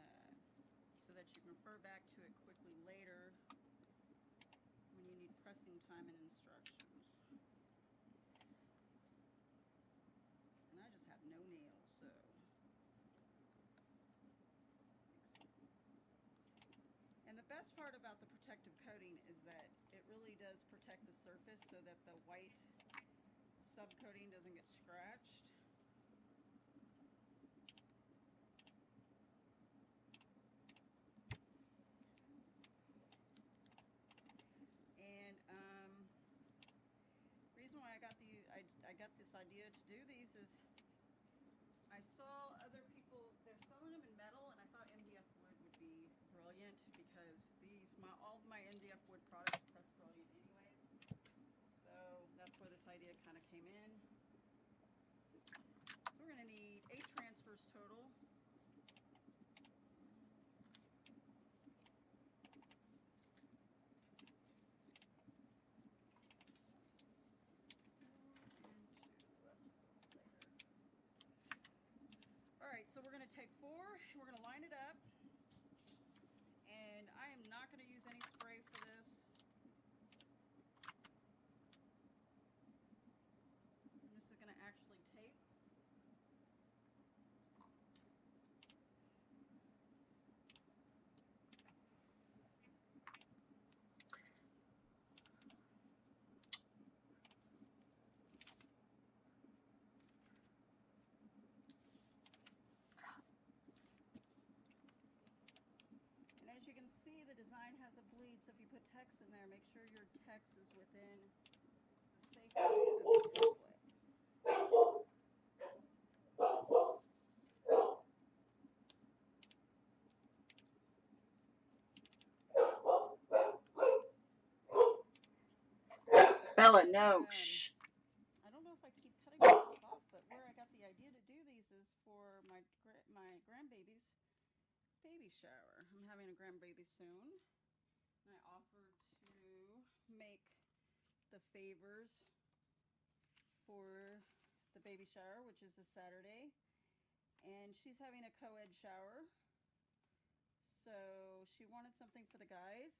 so that you can refer back to it quickly later when you need pressing time and instructions. And I just have no nails, so. And the best part about the protective coating is that it really does protect the surface so that the white subcoating doesn't get scratched. And reason why I got this idea to do these is I saw other people, they're selling them in metal, and I thought MDF wood would be brilliant, because all of my MDF wood products press brilliant anyways. So that's where this idea kind of came in. So we're going to need 8 transfers total. Alright, so we're going to take 4, we're going to line it up, and I am not going to use any spray for this. I'm just going to actually tape. As you can see, the design has a bleed, so if you put text in there, make sure your text is within the safe area of the template. Bella, no. Shh. I don't know if I keep cutting myself off, but where I got the idea to do these is for my grandbaby's baby shower. I'm having a grandbaby soon. And I offered to make the favors for the baby shower, which is this Saturday. And she's having a co-ed shower. So she wanted something for the guys.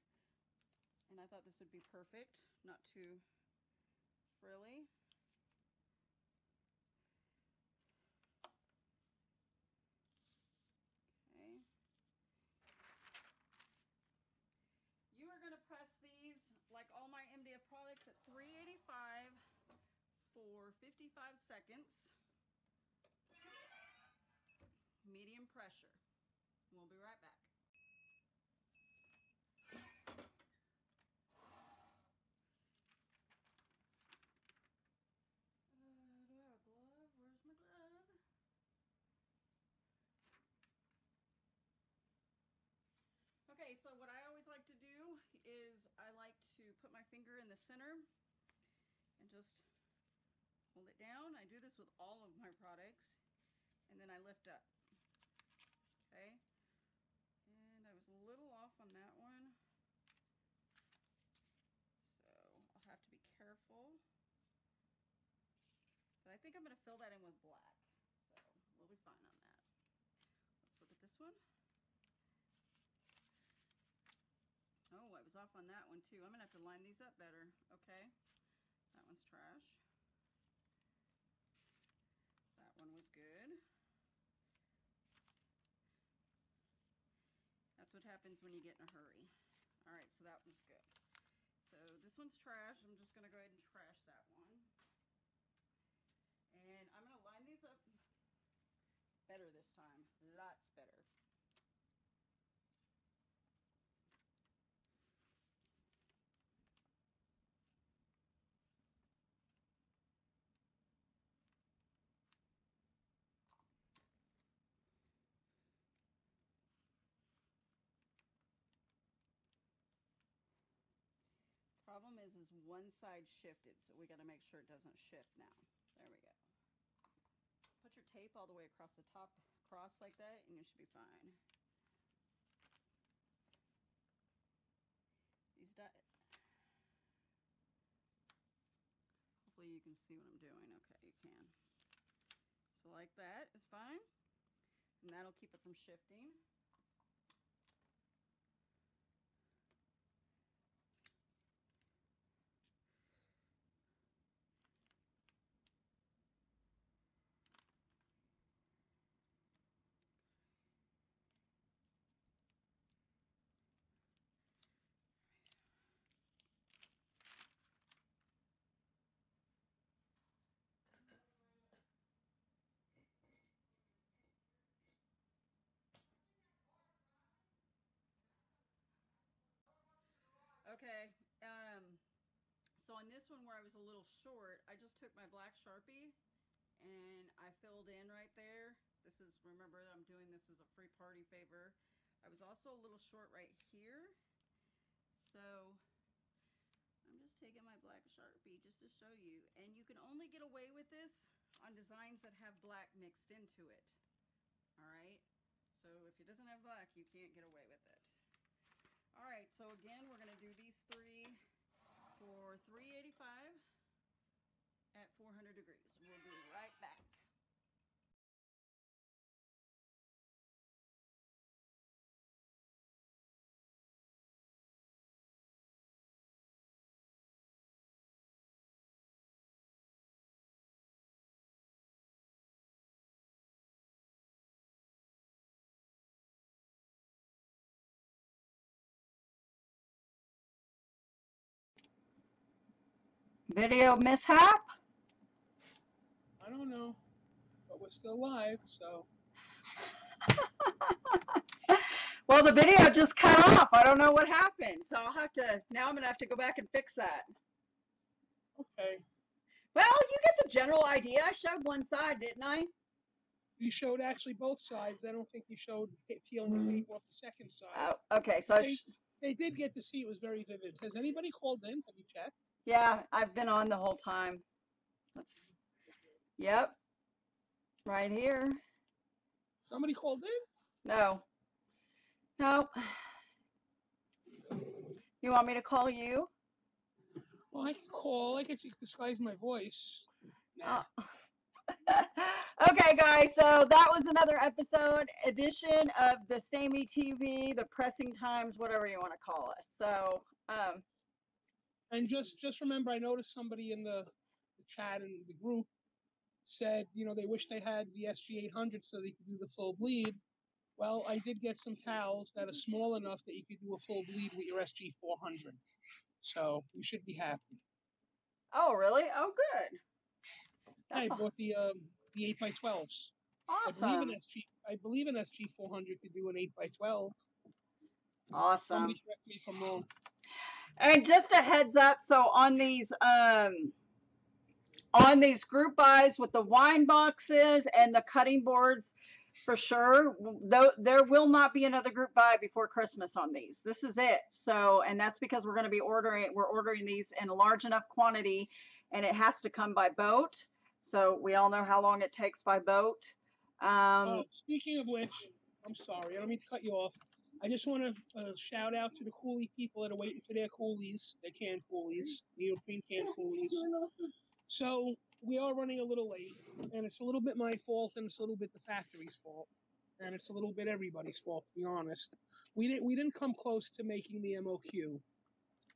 And I thought this would be perfect, not too frilly. Okay. You are going to press these, like all my MDF products, at 385 for 55 seconds. Medium pressure. We'll be right back. Do I have a glove? Where's my glove? Okay, so what I always like to do is I like to put my finger in the center and just hold it down. I do this with all of my products, and then I lift up. Okay, on that one. So I'll have to be careful. But I think I'm going to fill that in with black. So we'll be fine on that. Let's look at this one. Oh, I was off on that one too. I'm going to have to line these up better. Okay. That one's trash. That one was good. That's what happens when you get in a hurry. All right, so that one's good. So this one's trash. I'm just going to go ahead and trash that one. And I'm going to line these up better this time. Lots better. Problem is one side shifted, so we got to make sure it doesn't shift now. There we go. Put your tape all the way across the top, across like that, and you should be fine. These hopefully you can see what I'm doing. Okay, you can. So like that is fine, and that'll keep it from shifting. Okay, so on this one where I was a little short, I just took my black Sharpie and I filled in right there. This is, remember I'm doing this as a free party favor. I was also a little short right here. So I'm just taking my black Sharpie just to show you. And you can only get away with this on designs that have black mixed into it. All right, so if it doesn't have black, you can't get away with it. All right, so again, we're going to do these three for $385 at 400 degrees. We'll be right back. Video mishap? I don't know, but we're still live, so. Well, the video just cut off. I don't know what happened. So I'll have to, now I'm going to have to go back and fix that. Okay. Well, you get the general idea. I showed one side, didn't I? You showed actually both sides. I don't think you showed peeling the paper off the second side. Oh, okay. So they did get to see it was very vivid. Has anybody called in? Have you checked? yeah, I've been on the whole time. Yep. Right here. Somebody called in? No. No. You want me to call you? Well, I can call. I can disguise my voice. Nah. Okay, guys. So that was another edition of the Stamey TV, the pressing times, whatever you want to call us. So, and just remember, I noticed somebody in the chat and the group said, you know, they wish they had the SG800 so they could do the full bleed. Well, I did get some towels that are small enough that you could do a full bleed with your SG400. So you should be happy. Oh, really? Oh, good. I bought the 8x12s. Awesome. I believe an SG400 could do an 8x12. Awesome. Somebody correct me if I'm wrong. And just a heads up, so on these group buys with the wine boxes and the cutting boards, for sure, there will not be another group buy before Christmas on these. This is it. So, and that's because we're going to be ordering these in a large enough quantity, and it has to come by boat. So we all know how long it takes by boat. Speaking of which, I'm sorry, I don't mean to cut you off. I just want to shout out to the coolie people that are waiting for their coolies, their canned coolies, neoprene canned coolies. So we are running a little late, and it's a little bit my fault, and it's a little bit the factory's fault, and it's a little bit everybody's fault, to be honest. We didn't come close to making the MOQ.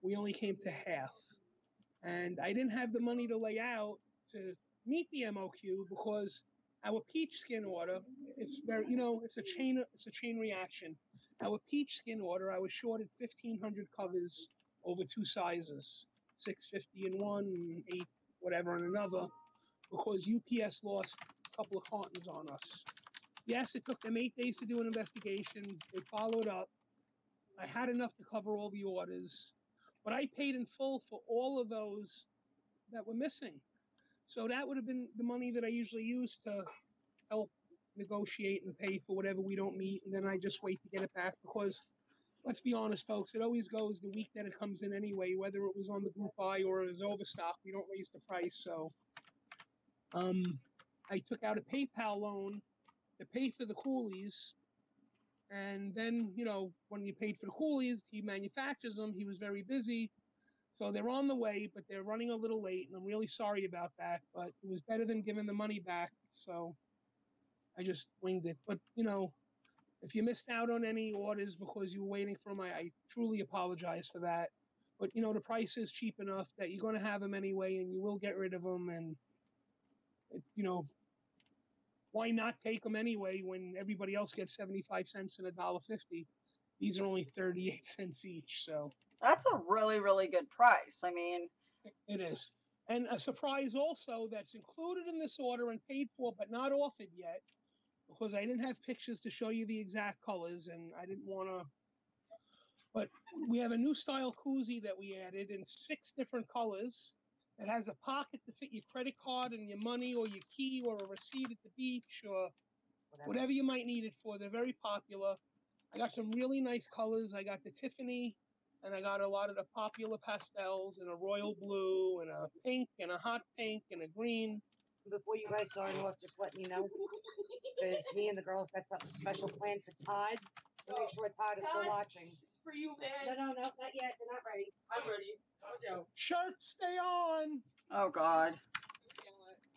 We only came to half, and I didn't have the money to lay out to meet the MOQ because our peach skin order, it's very, it's a chain reaction. Our peach skin order, I was shorted 1,500 covers over 2 sizes, 650 in one, and 8 whatever in another, because UPS lost a couple of cartons on us. Yes, it took them 8 days to do an investigation. They followed up. I had enough to cover all the orders, but I paid in full for all of those that were missing. So that would have been the money that I usually use to help negotiate and pay for whatever we don't meet, and then I just wait to get it back because, let's be honest, folks, it always goes the week that it comes in anyway, whether it was on the group buy or it was overstock. We don't raise the price, so I took out a PayPal loan to pay for the coolies, and then, when you paid for the coolies, he manufactures them. He was very busy. So they're on the way, but they're running a little late, and I'm really sorry about that. But it was better than giving the money back, so I just winged it. But, if you missed out on any orders because you were waiting for them, I truly apologize for that. But, the price is cheap enough that you're going to have them anyway, and you will get rid of them. And, why not take them anyway when everybody else gets 75 cents and $1.50? These are only 38 cents each, so. That's a really, really good price. I mean, it is. And a surprise also that's included in this order and paid for, but not offered yet, because I didn't have pictures to show you the exact colors, and I didn't want to. But we have a new style koozie that we added in 6 different colors. It has a pocket to fit your credit card and your money or your key or a receipt at the beach or whatever you might need it for. They're very popular. I got some really nice colors. I got the Tiffany, and I got a lot of the popular pastels, and a royal blue, and a pink, and a hot pink, and a green. Before you guys sign off, just letting you know, because me and the girls got something special planned for Todd. To make sure Todd is still watching. It's for you, man. No, not yet. They're not ready. I'm ready. Go. Shirts, stay on. oh God.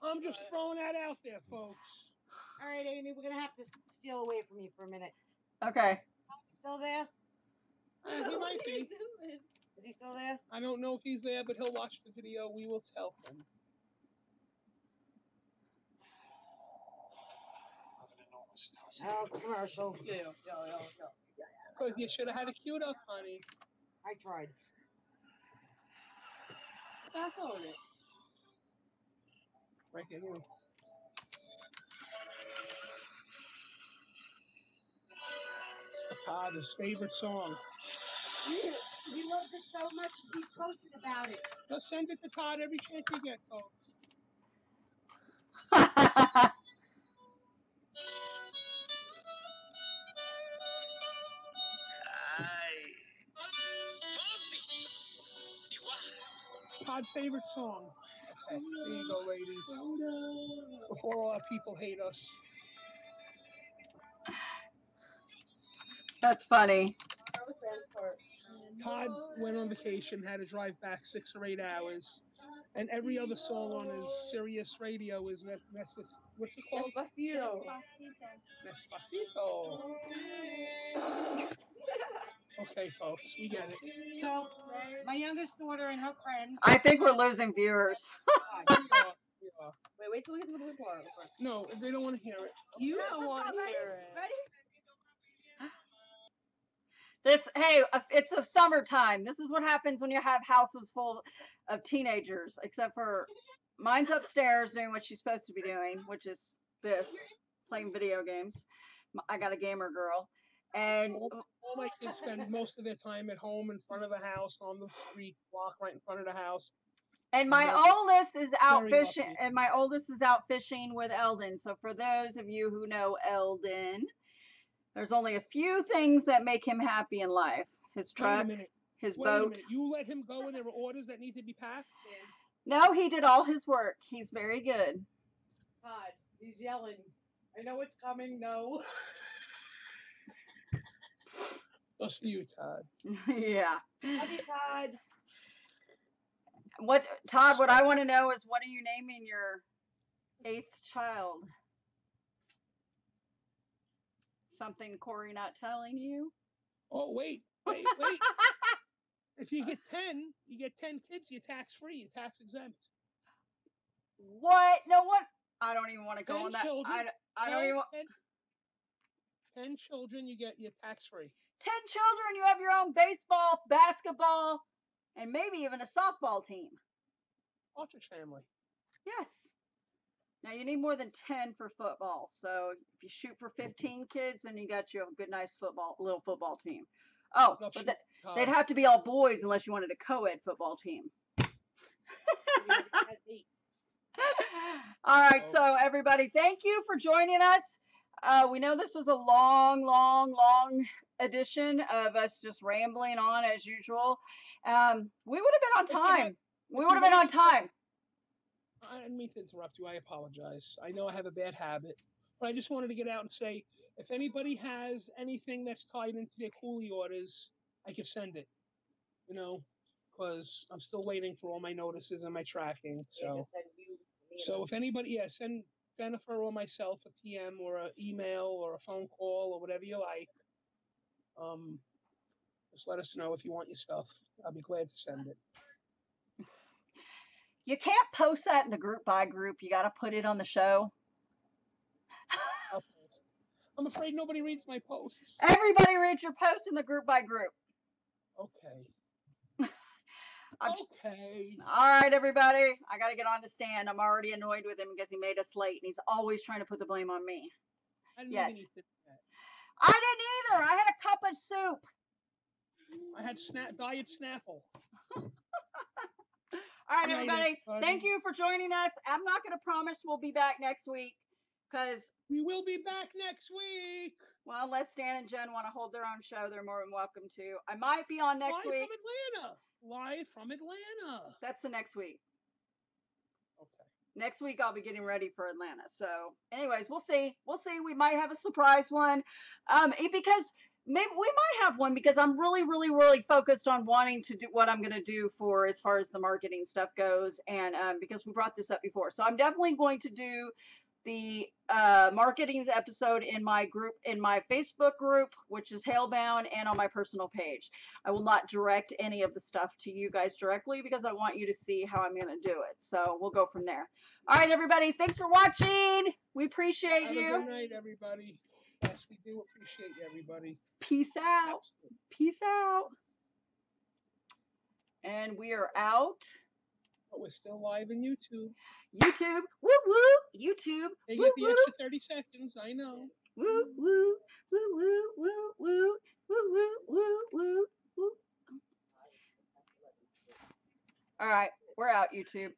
I'm just throwing that out there, folks. All right, Amy, we're gonna have to steal away from you for a minute. Okay. Still there? He might be. Is he still there? I don't know if he's there, but he'll watch the video. We will tell him. Oh, commercial. Yeah. Because you should have had it queued up, honey. I tried. Back on it. Right here. It's Todd's favorite song. He loves it so much, he posted about it. Let's send it to Todd every chance you get, folks. Todd's favorite song. Okay, there you go, ladies. Before all our people hate us. That's funny. Todd went on vacation, had to drive back 6 or 8 hours, and every other song on his Sirius radio is what's it called? Despacito. Okay, folks, we get it. So, my youngest daughter and her friend. I think we're losing viewers. We are. Wait till we get to the blue part. No, they don't want to hear it. You don't want to hear it. Ready? It's a summertime. This is what happens when you have houses full of teenagers, except for mine's upstairs doing what she's supposed to be doing, which is playing video games. I got a gamer girl. And all my kids spend most of their time at home in front of the house, on the street block right in front of the house. And my oldest is out fishing. And my oldest is out fishing with Eldon. So for those of you who know Eldon, there's only a few things that make him happy in life. His truck, his boat. You let him go when there were orders that need to be packed? No, he did all his work. He's very good. Todd, he's yelling. I know it's coming. No. Just you, Todd. Yeah. Love you, Todd. Todd, what I want to know is, what are you naming your 8th child? Something Corey not telling you? Oh, wait. If you get 10 kids, you're tax-free, you're tax exempt. What? No, what? I don't even want to go on that. Children, I don't even. 10 children, you're tax-free. 10 children, you have your own baseball, basketball, and maybe even a softball team. Partridge family. Yes. Now you need more than 10 for football. So if you shoot for 15 kids, then you got your good, nice little football team. Oh, but they'd have to be all boys unless you wanted a co-ed football team. All right, so everybody, thank you for joining us. We know this was a long edition of us just rambling on as usual. We would have been on time. I didn't mean to interrupt you. I apologize. I know I have a bad habit, but I just wanted to get out and say, if anybody has anything that's tied into their coolie orders, I can send it. Because I'm still waiting for all my notices and my tracking. So if anybody, send Jennifer or myself a PM or an email or a phone call or whatever you like. Just let us know if you want your stuff. I'll be glad to send it. You can't post that in the group by group. You got to put it on the show. I'll post. I'm afraid nobody reads my posts. Everybody reads your posts in the group by group. Okay. Okay. All right, everybody. I got to get on to Stan. I'm already annoyed with him because he made us late, and he's always trying to put the blame on me. I didn't even eat that. I didn't either. I had a cup of soup. I had diet Snapple. All right, everybody. Thank you for joining us. I'm not going to promise we'll be back next week because we will be back next week. Well, unless Stan and Jen want to hold their own show, they're more than welcome to. I might be on next week. Live from Atlanta. That's the next week. Okay. Next week I'll be getting ready for Atlanta. So, anyways, we'll see. We might have a surprise one. Because maybe we might have one because I'm really focused on wanting to do what I'm going to do for as far as the marketing stuff goes, and because we brought this up before. So I'm definitely going to do the marketing episode in my group, in my Facebook group, which is Hailbound, and on my personal page. I will not direct any of the stuff to you guys directly because I want you to see how I'm going to do it. So we'll go from there. All right, everybody. Thanks for watching. We appreciate you. Have a good night, everybody. Yes, we do appreciate you, everybody. Peace out. Absolutely. Peace out. And we are out. But we're still live in YouTube. YouTube. Woo woo. YouTube. They get the extra 30 seconds. I know. Woo woo. Woo woo. Woo woo. Woo woo. Woo woo. Woo. All right. We're out, YouTube.